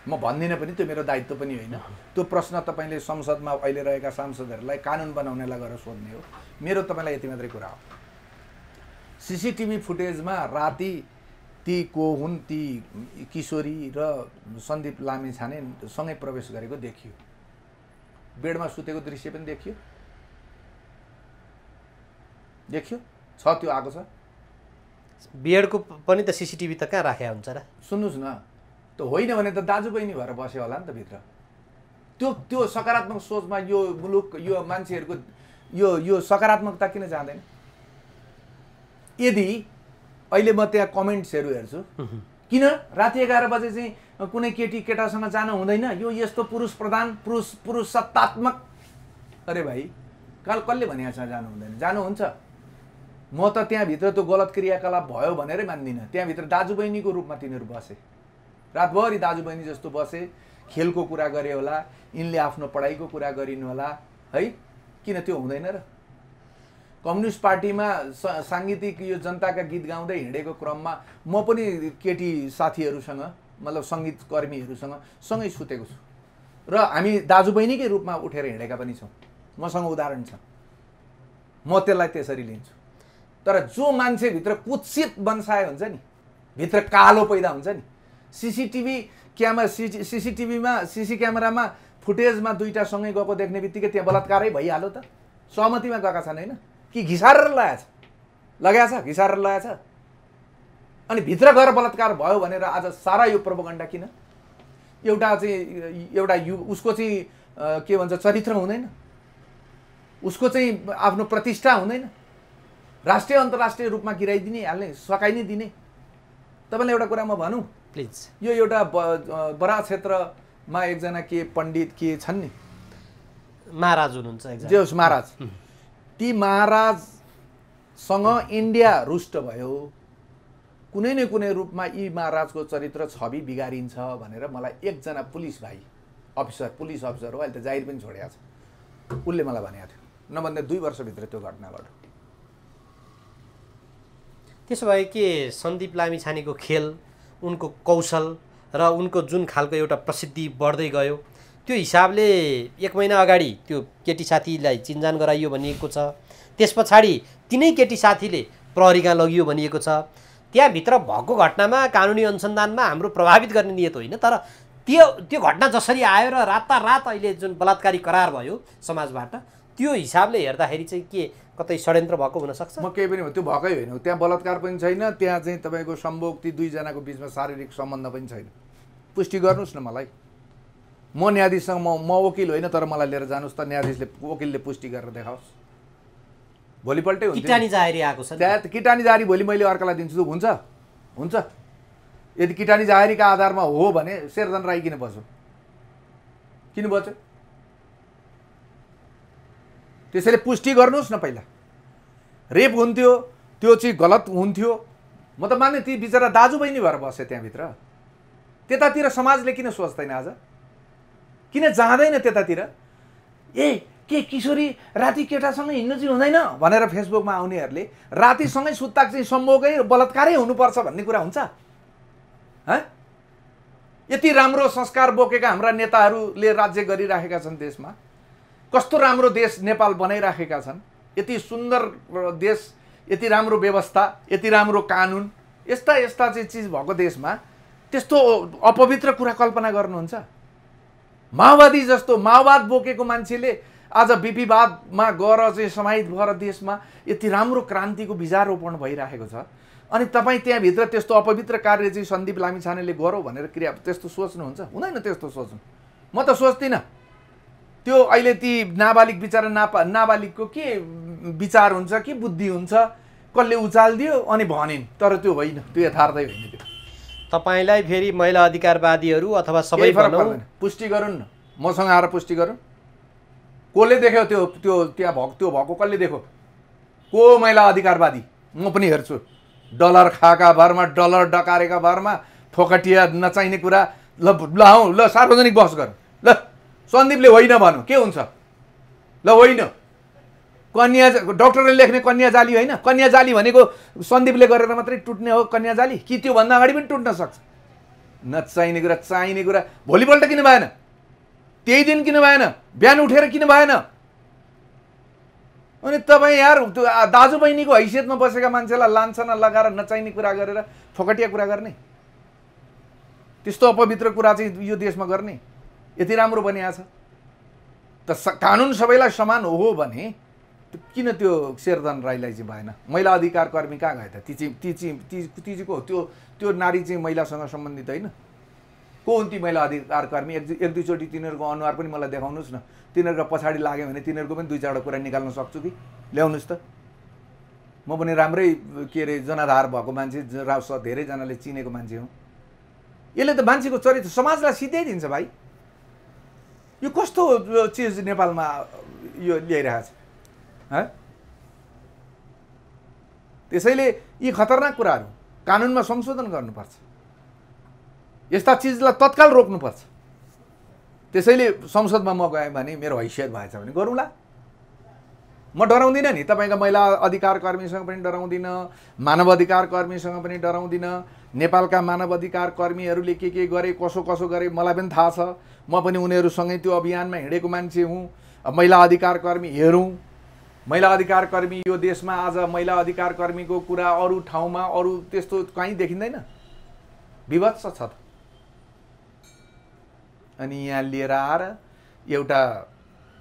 म भन्दिनँ पनि, त्यो मेरो दायित्व पनि होइन। त्यो प्रश्न तपाईँले संसदमा अहिले रहेका सांसदहरूलाई कानुन बनाउनेलाई गएर सोध्ने हो। मेरो तपाईँलाई यति मात्रै कुरा हो, सिसिटिभी फुटेजमा राति ती को हुन्, ती किशोरी र सन्दीप लामिछाने सँगै प्रवेश गरेको देखियो। बेडमा सुतेको दृश्य पनि देखियो छ, त्यो आएको छ। बिएडको पनि त सिसिटिभी त कहाँ राखेको हुन्छ र? सुन्नुहोस् न, त होइन भने त दाजुबहिनी भएर बस्यो होला नि त भित्र। त्यो सकारात्मक सोचमा यो मुलुक, यो मान्छेहरूको यो सकारात्मकता किन जाँदैन? यदि अहिले म त्यहाँ कमेन्ट्सहरू हेर्छु, किन राति 11 बजे चाहिँ कुनै केटी केटासँग जान हुँदैन, यो यस्तो पुरुष प्रधान, पुरुष सत्तात्मक। अरे भाइ, कसले भनेको छ जानु हुँदैन? जानुहुन्छ। म त त्यहाँभित्र त्यो गलत क्रियाकलाप भयो भनेरै मान्दिनँ। त्यहाँभित्र दाजुबहिनीको रूपमा तिनीहरू बसे, रातभरि दाजुबहिनी जस्तो बसे, खेलको कुरा गरे होला, यिनले आफ्नो पढाइको कुरा गरिनु होला है, किन त्यो हुँदैन र? कम्युनिस्ट पार्टीमा साङ्गीतिक यो जनताका गीत गाउँदै हिँडेको क्रममा म पनि केटी साथीहरूसँग, मतलब सङ्गीतकर्मीहरूसँग सँगै सुतेको छु र हामी दाजुबहिनीकै रूपमा उठेर हिँडेका पनि छौँ। मसँग उदाहरण छ, म त्यसलाई त्यसरी लिन्छु। तर जो मान्छेभित्र कुत्सित बन्साय हुन्छ नि, भित्र कालो पैदा हुन्छ नि, सिसी क्यामेरामा फुटेजमा दुईटा सँगै गएको देख्ने बित्तिकै त्यहाँ बलात्कारै भइहाल्यो त। सहमतिमा गएका छन् होइन कि घिसारेर लगाएछ घिसारेर लगाएछ, अनि भित्र गएर बलात्कार भयो भनेर आज सारा यो प्रोपोगन्डा किन? एउटा उसको चाहिँ के भन्छ, चरित्र हुँदैन, उसको चाहिँ आफ्नो प्रतिष्ठा हुँदैन, राष्ट्रिय अन्तर्राष्ट्रिय रूपमा गिराइदिने, हाल्ने, सकाइ नै दिने। तपाईँलाई एउटा कुरा म भनौँ प्लिज, यो एउटा बराह क्षेत्रमा एकजना के पण्डित के छन् नि, महाराज हुनुहुन्छ एकजना, जे होस् महाराज, ती महाराजसँग इन्डिया रुष्ट भयो, कुनै न कुनै रूपमा यी महाराजको चरित्र छवि बिगारिन्छ भनेर मलाई एकजना पुलिस भाइ पुलिस अफिसर हो, अहिले त जाहिर पनि छोडेको छ, उसले मलाई भनेको थियो। नभन्दा 2 वर्षभित्र त्यो घटना घट्यो। त्यसो भए के सन्दीप लामिछानेको खेल, उनको कौशल र उनको जुन खालको एउटा प्रसिद्धि बढ्दै गयो, त्यो हिसाबले 1 महिना अगाडि त्यो केटी साथीलाई चिन्जान गराइयो भनिएको छ, त्यस पछाडि तिनै केटी साथीले प्रहरीका लगियो भनिएको छ। त्यहाँभित्र भएको घटनामा कानुनी अनुसन्धानमा हाम्रो प्रभावित गर्ने नियत होइन, तर त्यो घटना जसरी आयो र रातारात अहिले जुन बलात्कारी करार भयो समाजबाट, त्यो हिसाबले हेर्दाखेरि चाहिँ के कतै षड्यन्त्र भएको हुनसक्छ? म केही पनि त्यो भएकै होइन, त्यहाँ बलात्कार पनि छैन, त्यहाँ चाहिँ तपाईँको सम्भोग ती दुईजनाको बिचमा शारीरिक सम्बन्ध पनि छैन। पुष्टि गर्नुहोस् न मलाई। म न्यायाधीशसँग म वकिल होइन, तर मलाई लिएर जानुहोस् त, न्यायाधीशले वकिलले पुष्टि गरेर देखाओस्। भोलिपल्टै हुन्छ किटानी जाहेरी आएको छ, त्यहाँ किटानी जाहेरी भोलि मैले अर्कालाई दिन्छु, हुन्छ। यदि किटानी जाहेरीका आधारमा हो भने शेरधन राई किन बस्यो? त्यसैले पुष्टि गर्नुहोस् न पहिला। रेप हुन्थ्यो, त्यो चाहिँ गलत हुन्थ्यो, म त मान्ने ती बिचरा दाजुबहिनी भएर बसे त्यहाँभित्र। त्यतातिर समाजले किन सोच्दैन? आज किन जाँदैन त्यतातिर? के किशोरी राति केटासँग हिँड्नु चाहिँ हुँदैन भनेर फेसबुकमा आउनेहरूले रातिसँगै सुत्ता चाहिँ सम्भोगै बलात्कारै हुनुपर्छ भन्ने कुरा हुन्छ? यति राम्रो संस्कार बोकेका हाम्रा नेताहरूले राज्य गरिराखेका छन् देशमा, कस्तो राम्रो देश नेपाल बनाइराखेका छन्, यति सुन्दर देश, यति राम्रो व्यवस्था, यति राम्रो कानुन, यस्ता चाहिँ चिज भएको देशमा त्यस्तो अपवित्र कुरा कल्पना गर्नुहुन्छ? माओवादी जस्तो माओवाद बोकेको मान्छेले आज विपिवादमा गएर चाहिँ समाहित भएर देशमा यति राम्रो क्रान्तिको बिजारोपण भइरहेको छ, अनि तपाईँ त्यहाँभित्र त्यस्तो अपवित्र कार्य चाहिँ सन्दीप लामिछानेले गरौँ भनेर क्रिया त्यस्तो सोच्नुहुन्छ? हुँदैन त्यस्तो सोच्नु। म त सोच्दिनँ। त्यो अहिले ती नाबालिग बिचरा नाबालिगको के विचार हुन्छ, के बुद्धि हुन्छ, कसले उचालिदियो अनि भनिन्, तर त्यो होइन, त्यो यथार्थै होइन। त्यो तपाईँलाई फेरि महिला अधिकारवादीहरू अथवा सबै पुष्टि गरून् न, मसँग आएर पुष्टि गरून्। कसले देख्यो त्यहाँ भएको कसले देख्यो? को महिला अधिकारवादी? म पनि हेर्छु। डलर खाएका भरमा, डलर डकारेका भरमा, फोकटिया नचाहिने कुरा। ल सार्वजनिक बहस गर। ल सन्दीपले होइन भन्नु, के हुन्छ? ल होइन, कन्या डक्टरले लेख्ने कन्या जाली होइन, कन्या जाली भनेको सन्दीपले गरेर मात्रै टुट्ने हो कन्या जाली कि त्योभन्दा अगाडि पनि टुट्न सक्छ? नचाहिने कुरा चाहिने कुरा भोलिपल्ट किन भएन, त्यही दिन किन भएन, बिहान उठेर किन भएन? अनि तपाईँ यार दाजु बहिनीको हैसियतमा बसेका मान्छेलाई लान्छना लगाएर नचाहिने कुरा गरेर फोकटिया कुरा गर्ने, त्यस्तो अपवित्र कुरा चाहिँ यो देशमा गर्ने यति राम्रो बनिएको छ त? कानुन सबैलाई समान हो भने किन त्यो शेरधन राईलाई चाहिँ भएन? महिला अधिकार कर्मी कहाँ गए त? ती को त्यो नारी चाहिँ महिलासँग सम्बन्धित होइन? को हुन् ती महिला अधिकार कर्मी? एक दुईचोटि तिनीहरूको अनुहार पनि मलाई देखाउनुहोस् न। तिनीहरूको पछाडि लाग्यो भने तिनीहरूको पनि दुई चारवटा कुरा निकाल्न सक्छु कि? ल्याउनुहोस् त। म पनि राम्रै के अरे जनाधार भएको मान्छे, धेरैजनाले चिनेको मान्छे हुँ। यसले त मान्छेको चरित्र समाजलाई सिध्याइदिन्छ भाइ। यो कस्तो चिज नेपालमा यो ल्याइरहेको छ? त्यसैले यी खतरनाक कुराहरू कानुनमा संशोधन गर्नुपर्छ, यस्ता चिजलाई तत्काल रोक्नुपर्छ। त्यसैले संसदमा म गएँ भने मेरो हैसियत भएछ भने गरौँला। म डराउँदिनँ नि, तपाईँका महिला अधिकार कर्मीसँग पनि डराउँदिनँ, मानव अधिकार कर्मीसँग पनि डराउँदिनँ। नेपालका मानव अधिकार कर्मीहरूले के गरे, कसो गरे मलाई पनि थाहा छ। म पनि उनीहरूसँगै त्यो अभियानमा हिँडेको मान्छे हुँ। महिला अधिकार कर्मी हेरौँ, महिला अधिकार कर्मी यो देशमा आज महिला अधिकार कर्मीको कुरा अरू ठाउँमा अरू त्यस्तो कहीँ देखिँदैन, विभत्स छ त। अनि यहाँ लिएर आएर एउटा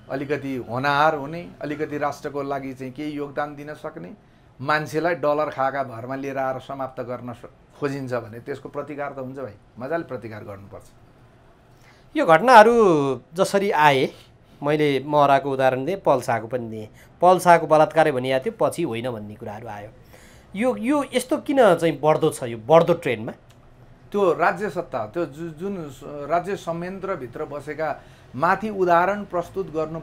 अलिकति होनहार हुने, अलिकति राष्ट्रको लागि चाहिँ केही योगदान दिन सक्ने मान्छेलाई डलर खाएका भरमा लिएर आएर समाप्त गर्न खोजिन्छ भने त्यसको प्रतिकार त हुन्छ भाइ, मजाले प्रतिकार गर्नुपर्छ। यो घटनाहरू जसरी आए, मैले महराको उदाहरण दिएँ, पल्साको पनि दिएँ। पल्साको बलात्कारै भनिएको थियो, पछि होइन भन्ने कुराहरू आयो। यो यस्तो किन चाहिँ बढ्दो छ? यो बढ्दो ट्रेन्डमा त्यो राज्य सत्ता, त्यो जुन राज्य संयन्त्रभित्र बसेका माथि उदाहरण प्रस्तुत गर्नु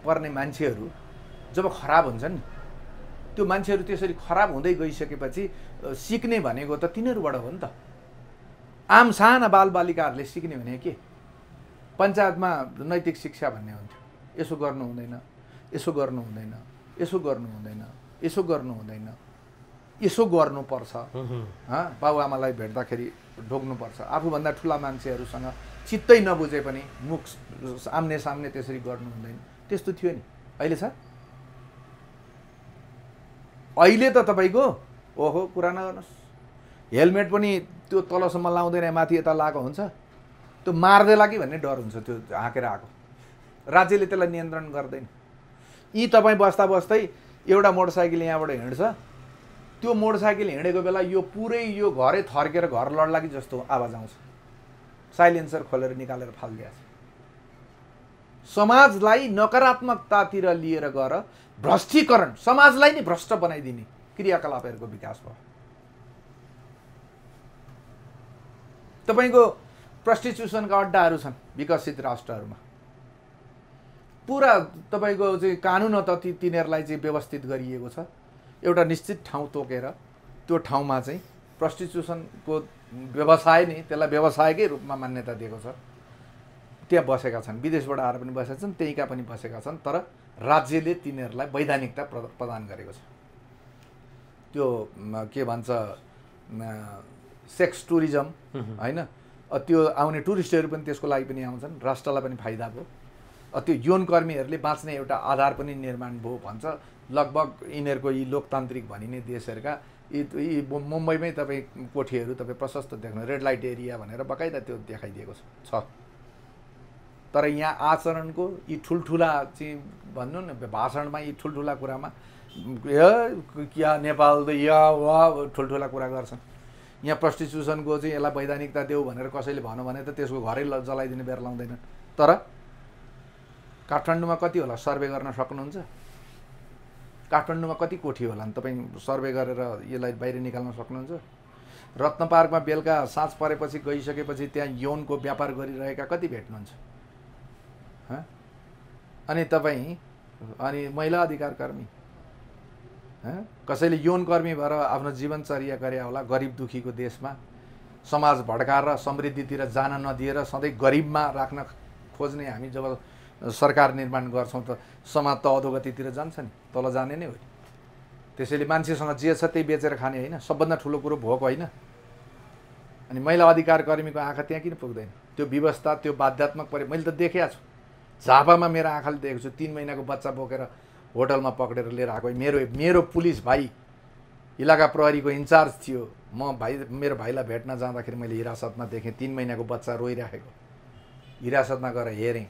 पर्ने मान्छेहरू जब खराब हुन्छन् नि, त्यो मान्छेहरू त्यसरी खराब हुँदै गइसकेपछि सिक्ने भनेको त तिनीहरूबाट हो नि त। आम साना बालबालिकाहरूले सिक्ने भने के? पञ्चायतमा नैतिक शिक्षा भन्ने हुन्थ्यो, यसो गर्नु हुँदैन, यसो गर्नु हुँदैन, यसो गर्नु हुँदैन, यसो गर्नु हुँदैन, यसो गर्नुपर्छ। बाबुआमालाई भेट्दाखेरि ढोग्नुपर्छ। आफूभन्दा ठुला मान्छेहरूसँग चित्तै नबुझे पनि मुख आम्ने सामने त्यसरी गर्नु हुँदैन, त्यस्तो थियो नि। अहिले छ? अहिले त तपाईँको ओहो कुरा नगर्नुहोस्, हेलमेट पनि त्यो तलसम्म लाउँदैन, माथि यता लगाएको हुन्छ, त्यो मार्देला कि भन्ने डर हुन्छ त्यो हाँकेर आएको। राज्यले त्यसलाई नियन्त्रण गर्दैन। यी तपाईँ बस्दा बस्दै एउटा मोटरसाइकल यहाँबाट हिँड्छ, त्यो मोटरसाइकल हिँडेको बेला यो पुरै यो घरै थर्केर घर लड्ला कि जस्तो आवाज आउँछ, साइलेन्सर खोलेर निकालेर फालिदिएको छ। समाजलाई नकारात्मकतातिर लिएर गएर भ्रष्टीकरण, समाजलाई नै भ्रष्ट बनाइदिने क्रियाकलापहरूको विकास भयो। तपाईँको प्रस्टिट्युसनका अड्डाहरू छन् विकसित राष्ट्रहरूमा, पुरा तपाईँको चाहिँ कानुन त तिनीहरूलाई चाहिँ व्यवस्थित गरिएको छ। एउटा निश्चित ठाउँ तोकेर त्यो ठाउँमा चाहिँ प्रस्टिट्युसनको व्यवसाय नै, त्यसलाई व्यवसायकै रूपमा मान्यता दिएको छ। त्यहाँ बसेका छन्, विदेशबाट आएर पनि बसेका छन्, त्यहीँका पनि बसेका छन्, तर राज्यले तिनीहरूलाई वैधानिकता प्रदान गरेको छ। त्यो के भन्छ सेक्स टुरिज्म होइन, त्यो आउने टुरिस्टहरू पनि त्यसको लागि पनि आउँछन्, राष्ट्रलाई पनि फाइदा भयो। त्यो यौनकर्मीहरूले बाँच्ने एउटा आधार पनि निर्माण भयो भन्छ। लगभग यिनीहरूको यी लोकतान्त्रिक भनिने देशहरूका यी मुम्बईमै तपाईँ कोठीहरू तपाईँ प्रशस्त देख्नु, रेड लाइट एरिया भनेर बकाइदा त्यो देखाइदिएको छ। तर यहाँ आचरणको यी ठुल्ठुला चाहिँ भन्नु न, भाषणमा यी ठुल्ठुला कुरामा क्या नेपाल त या वा ठुल्ठुला कुरा गर्छन्। यहाँ प्रस्टिट्युसनको चाहिँ यसलाई वैधानिकता देऊ भनेर कसैले भन्यो भने त त्यसको घरै जलाइदिने बेर लाउँदैन। तर काठमाडौँमा कति होला सर्वे गर्न सक्नुहुन्छ? काठमाडौँमा कति कोठी होला नि तपाईँ सर्वे गरेर यसलाई बाहिर निकाल्न सक्नुहुन्छ? रत्न पार्कमा बेलुका साँझ परेपछि गइसकेपछि त्यहाँ यौनको व्यापार गरिरहेका कति भेट्नुहुन्छ? अनि तपाईँ अनि महिला अधिकार कर्मी कसैले यौन कर्मी भएर आफ्नो जीवनचर्या गरे होला। गरिब दुखीको देशमा समाज भड्काएर समृद्धितिर जान नदिएर सधैँ गरिबमा राख्न खोज्ने हामी जब सरकार निर्माण गर्छौँ त समाज त अधोगतितिर जान्छ नि, तल जाने नै हो। त्यसैले मान्छेसँग जे छ त्यही बेचेर खाने होइन, सबभन्दा ठुलो कुरो भोक होइन। अनि महिला अधिकार कर्मीको आँखा त्यहाँ किन पुग्दैन? त्यो व्यवस्था, त्यो बाध्यात्मक मैले त देखेको छु। झापामा मेरो आँखाले देखेको छु, 3 महिनाको बच्चा बोकेर होटलमा पक्रेर लिएर आएको। मेरो पुलिस भाइ इलाका प्रहरीको इन्चार्ज थियो। म मेरो भाइलाई भेट्न जाँदाखेरि मैले हिरासतमा देखेँ, 3 महिनाको बच्चा रोइराखेको। हिरासतमा गएर हेरेँ,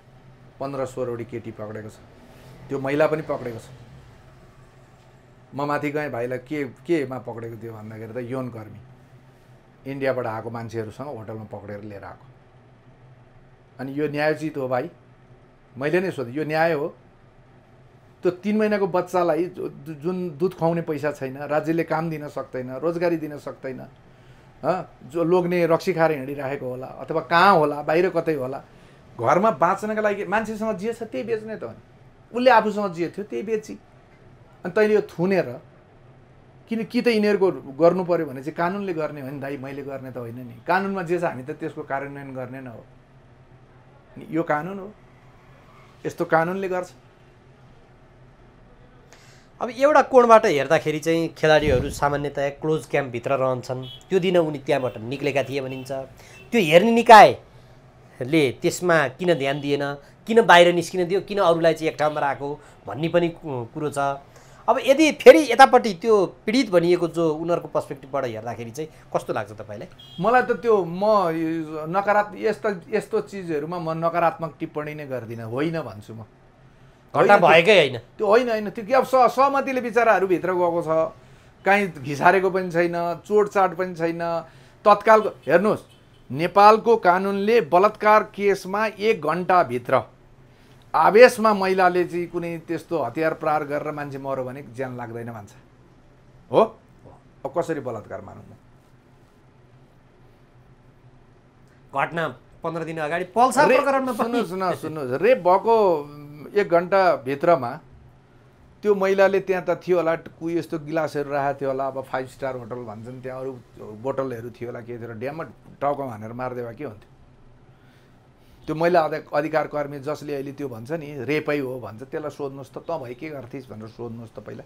15-16 केटी पक्रेको छ। त्यो महिला पनि पक्रेको छ। म माथि गएँ, भाइलाई केमा पक्रेको थियो भन्दाखेरि त यौनकर्मी, इन्डियाबाट आएको मान्छेहरूसँग होटलमा पक्रेर लिएर आएको। अनि यो न्यायोचित हो भाइ? मैले नै सोधेँ, यो न्याय हो? त्यो 3 महिनाको बच्चालाई जुन दुध खुवाउने पैसा छैन, राज्यले काम दिन सक्दैन, रोजगारी दिन सक्दैन, जो लोग्ने रक्सी खाएर हिँडिरहेको होला अथवा कहाँ होला, बाहिर कतै होला, घरमा बाँच्नका लागि मान्छेसँग जे छ त्यही बेच्ने त हो नि। उसले आफूसँग जे थियो त्यही बेची। अनि तैँले यो थुनेर कि त यिनीहरूको गर्नु पऱ्यो भने चाहिँ कानुनले गर्ने हो नि दाइ, मैले गर्ने त होइन नि। कानुनमा जे छ हामी त त्यसको कार्यान्वयन गर्ने न हो। यो कानुन हो, यस्तो कानुनले गर्छ। अब एउटा कोणबाट हेर्दाखेरि चाहिँ खेलाडीहरू सामान्यतया क्लोज क्याम्पभित्र रहन्छन्। त्यो दिन उनी त्यहाँबाट निक्लेका थिए भनिन्छ। त्यो हेर्ने निकायले त्यसमा किन ध्यान दिएन, किन बाहिर निस्किन दियो, किन अरूलाई चाहिँ एक ठाउँमा राख्यो भन्ने पनि कुरो छ। अब यदि फेरि यतापट्टि त्यो पीडित भनिएको जो उनीहरूको पर्सपेक्टिभबाट हेर्दाखेरि चाहिँ कस्तो लाग्छ तपाईँलाई? मलाई त त्यो यस्तो चिजहरूमा म नकारात्मक टिप्पणी नै गर्दिनँ, होइन भन्छु म। घटना भएकै होइन त्यो, होइन त्यो के अब सहमतिले बिचराहरू भित्र गएको छ, काहीँ घिसारेको पनि छैन, चोटचाट पनि छैन। तत्कालको हेर्नुहोस्, नेपालको कानुनले बलात्कार केसमा 1 घन्टाभित्र आवेशमा महिलाले चाहिँ कुनै त्यस्तो हतियार प्रहार गरेर मान्छे मर्यो भने ज्यान लाग्दैन भन्छ हो। अब कसरी बलात्कार मानौँ? घटना 15 दिन अगाडि पल्सार प्रकरणमा सुन्नुहोस्, रेप भएको 1 घन्टाभित्रमा त्यो महिलाले त्यहाँ त थियो होला, कोही यस्तो गिलासहरू राखेको थियो होला, अब 5 स्टार होटल भन्छन्, त्यहाँ अरू बोतलहरू थियो होला, के थियो, ड्याममा टाउकोमा हानेर मारिदिए के हुन्थ्यो? त्यो महिला अधिकार कर्मी जसले अहिले त्यो भन्छ नि रेपै हो भन्छ, त्यसलाई सोध्नुहोस् त भए के गर्थेस् भनेर सोध्नुहोस् त पहिला।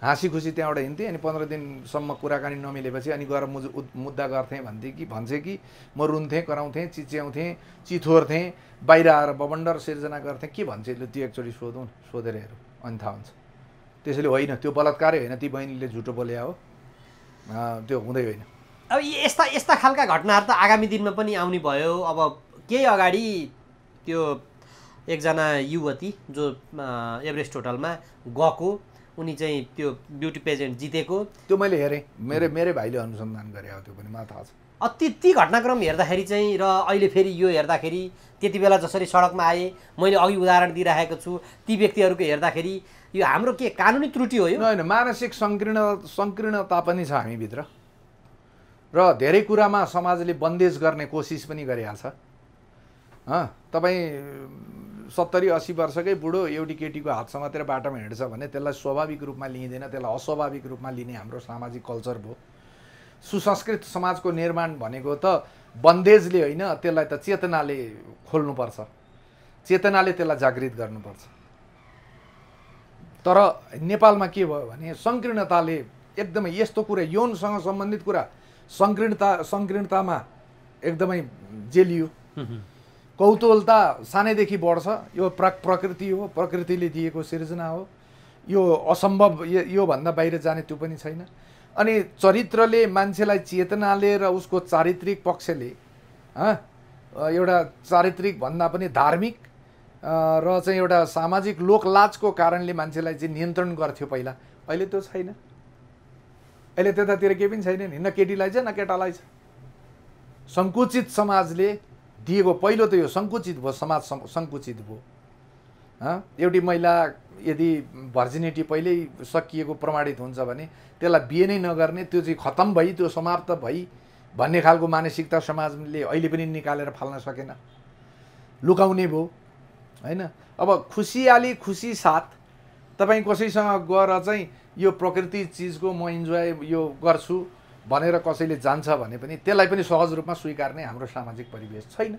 हाँसी खुसी त्यहाँबाट हिँड्थेँ, अनि 15 दिनसम्म कुराकानी नमिलेपछि अनि गएर मुद्दा गर्थेँ भन्छे कि म रुन्थेँ, कराउँथेँ, चिच्याउँथेँ, चिथोर्थेँ, बाहिर आएर बबन्डर सिर्जना गर्थेँ, के भन्छ त्यो एकचोटि सोधौँ, सोधेर हेरौँ, अनि थाहा हुन्छ। त्यसैले होइन, त्यो बलात्कारै होइन, ती बहिनीले झुटो बोले हो, त्यो हुँदै होइन। अब यस्ता खालका घटनाहरू त आगामी दिनमा पनि आउने भयो। अब केही अगाडि त्यो एकजना युवती जो एभरेस्ट होटलमा गएको, उनी चाहिँ त्यो ब्युटी पेजेन्ट जितेको, त्यो मैले हेरेँ, मेरै भाइले अनुसन्धान गरे हो, त्यो पनि मलाई थाहा छ। ती घटनाक्रम हेर्दाखेरि चाहिँ र अहिले फेरि यो हेर्दाखेरि त्यति बेला जसरी सडकमा आए, मैले अघि उदाहरण दिइरहेको छु, ती व्यक्तिहरूको हेर्दाखेरि यो हाम्रो के कानुनी त्रुटि हो? यो होइन, मानसिक सङ्कीर्णता पनि छ हामीभित्र, र धेरै कुरामा समाजले बन्देज गर्ने कोसिस पनि गरिरहेको छ। तपाईँ 70-80 वर्षकै बुढो एउटी केटीको हात समातेर बाटोमा हिँड्छ भने त्यसलाई स्वाभाविक रूपमा लिइँदैन, त्यसलाई अस्वाभाविक रूपमा लिने हाम्रो सामाजिक कल्चर भयो। सुसंस्कृत समाजको निर्माण भनेको त बन्देजले होइन, त्यसलाई त चेतनाले खोल्नुपर्छ, चेतनाले त्यसलाई जागृत गर्नुपर्छ। तर नेपालमा के भयो भने सङ्कीर्णताले एकदमै यस्तो कुरा, यौनसँग सम्बन्धित कुरा सङ्कीर्णतामा एकदमै जेलियो। कौतूहलता सानैदेखि बढ्छ, यो प्रकृति हो, प्रकृतिले दिएको सिर्जना हो, यो असम्भव, योभन्दा बाहिर जाने त्यो पनि छैन। अनि चरित्रले मान्छेलाई चेतनाले र उसको चारित्रिक पक्षले एउटा चारित्रिक भन्दा पनि धार्मिक र चाहिँ एउटा सामाजिक लोकलाजको कारणले मान्छेलाई चाहिँ नियन्त्रण गर्थ्यो पहिला। अहिले त्यो छैन, अहिले त्यतातिर केही पनि छैन नि, न केटीलाई छ न केटालाई छ। सङ्कुचित समाजले दिएको पहिलो त यो सङ्कुचित भयो, समाज सङ्कुचित भयो। एउटी महिला यदि भर्जिनिटी पहिल्यै सकिएको प्रमाणित हुन्छ भने त्यसलाई बिहे नै नगर्ने, त्यो चाहिँ खतम भई, त्यो समाप्त भई भन्ने खालको मानसिकता समाजले अहिले पनि निकालेर फाल्न सकेन, लुकाउने भयो होइन। अब खुसियाली खुसी साथ तपाईँ कसैसँग गएर चाहिँ यो प्रकृति चिजको म इन्जोय यो गर्छु भनेर कसैले जान्छ भने पनि त्यसलाई पनि सहज रूपमा स्वीकार्ने हाम्रो सामाजिक परिवेश छैन।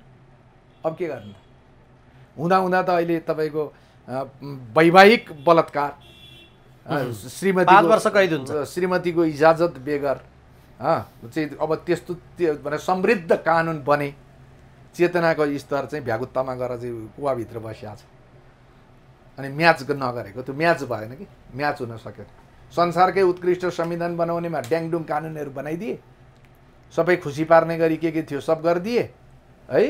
अब के गर्नु? हुँदा त अहिले तपाईँको वैवाहिक बलात्कार, श्रीमतीको इजाजत बेगर चाहिँ अब त्यस्तो भने समृद्ध कानुन बने, चेतनाको स्तर चाहिँ भ्यागुत्तामा गएर चाहिँ कुवाभित्र बसिया छ। अनि म्याच नगरेको त्यो म्याच भएन कि, म्याच हुन सकेन। संसारकै उत्कृष्ट संविधान बनाउनेमा ड्याङडुङ कानुनहरू बनाइदिए, सबै खुसी पार्ने गरी के थियो सब गरिदिए है।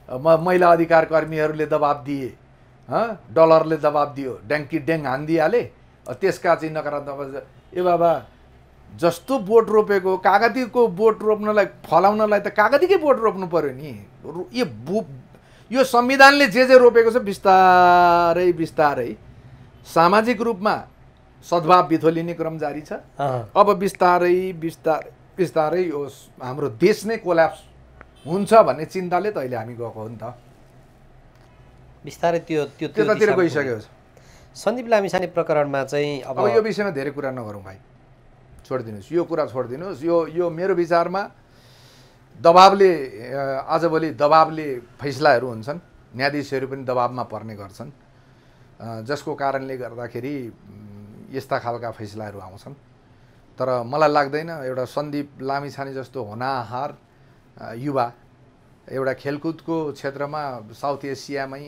महिला अधिकार कर्मीहरूले दबाब दिए, डलरले दबाब दियो, ड्याङ्की ड्याङ हानिदिइहाले। त्यसका चाहिँ नकारात्मक ए बाबा जस्तो बोट रोपेको कागतीको बोट रोप्नलाई फलाउनलाई त कागतीकै बोट रोप्नु पर्यो नि। यो संविधानले जे रोपेको छ बिस्तारै बिस्तारै सामाजिक रूपमा सद्भाव बिथोलिने क्रम जारी छ। अब बिस्तारै बिस्तारै बिस्तारै यो हाम्रो देश नै कोल्याप्स हुन्छ भन्ने चिन्ताले त अहिले हामी गएको हो नि त। बिस्तारै त्यतातिर गइसकेको छ। सन्दीप लामिछाने प्रकरणमा चाहिँ अब यो विषयमा धेरै कुरा नगरौँ भाइ, छोडिदिनुहोस् यो कुरा, छोडिदिनुहोस्। यो मेरो विचारमा दबावले आजभोलि दबावले फैसलाहरू हुन्छन्, न्यायाधीशहरू पनि दबावमा पर्ने गर्छन्, जसको कारणले गर्दाखेरि यस्ता खालका फैसलाहरू आउँछन्। तर मलाई लाग्दैन एउटा सन्दीप लामिछाने जस्तो होनाहार युवा, एउटा खेलकुदको क्षेत्रमा साउथ एसियामै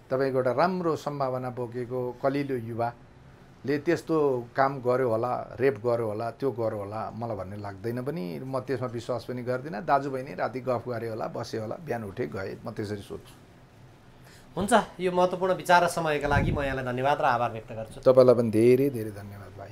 तपाईँको एउटा राम्रो सम्भावना बोकेको कलिलो युवाले त्यस्तो काम गर्यो होला, रेप गर्यो होला, त्यो गर्यो होला, मलाई भन्ने लाग्दैन पनि। म त्यसमा विश्वास पनि गर्दिनँ। दाजुभाइ नै राति गफ गरे होला, बस्यो होला, बिहान उठे गए, म त्यसरी सोध्छु। हुन्छ, यो महत्त्वपूर्ण विचार र समयका लागि म यहाँलाई धन्यवाद र आभार व्यक्त गर्छु। तपाईँलाई पनि धेरै धेरै धन्यवाद भाइ।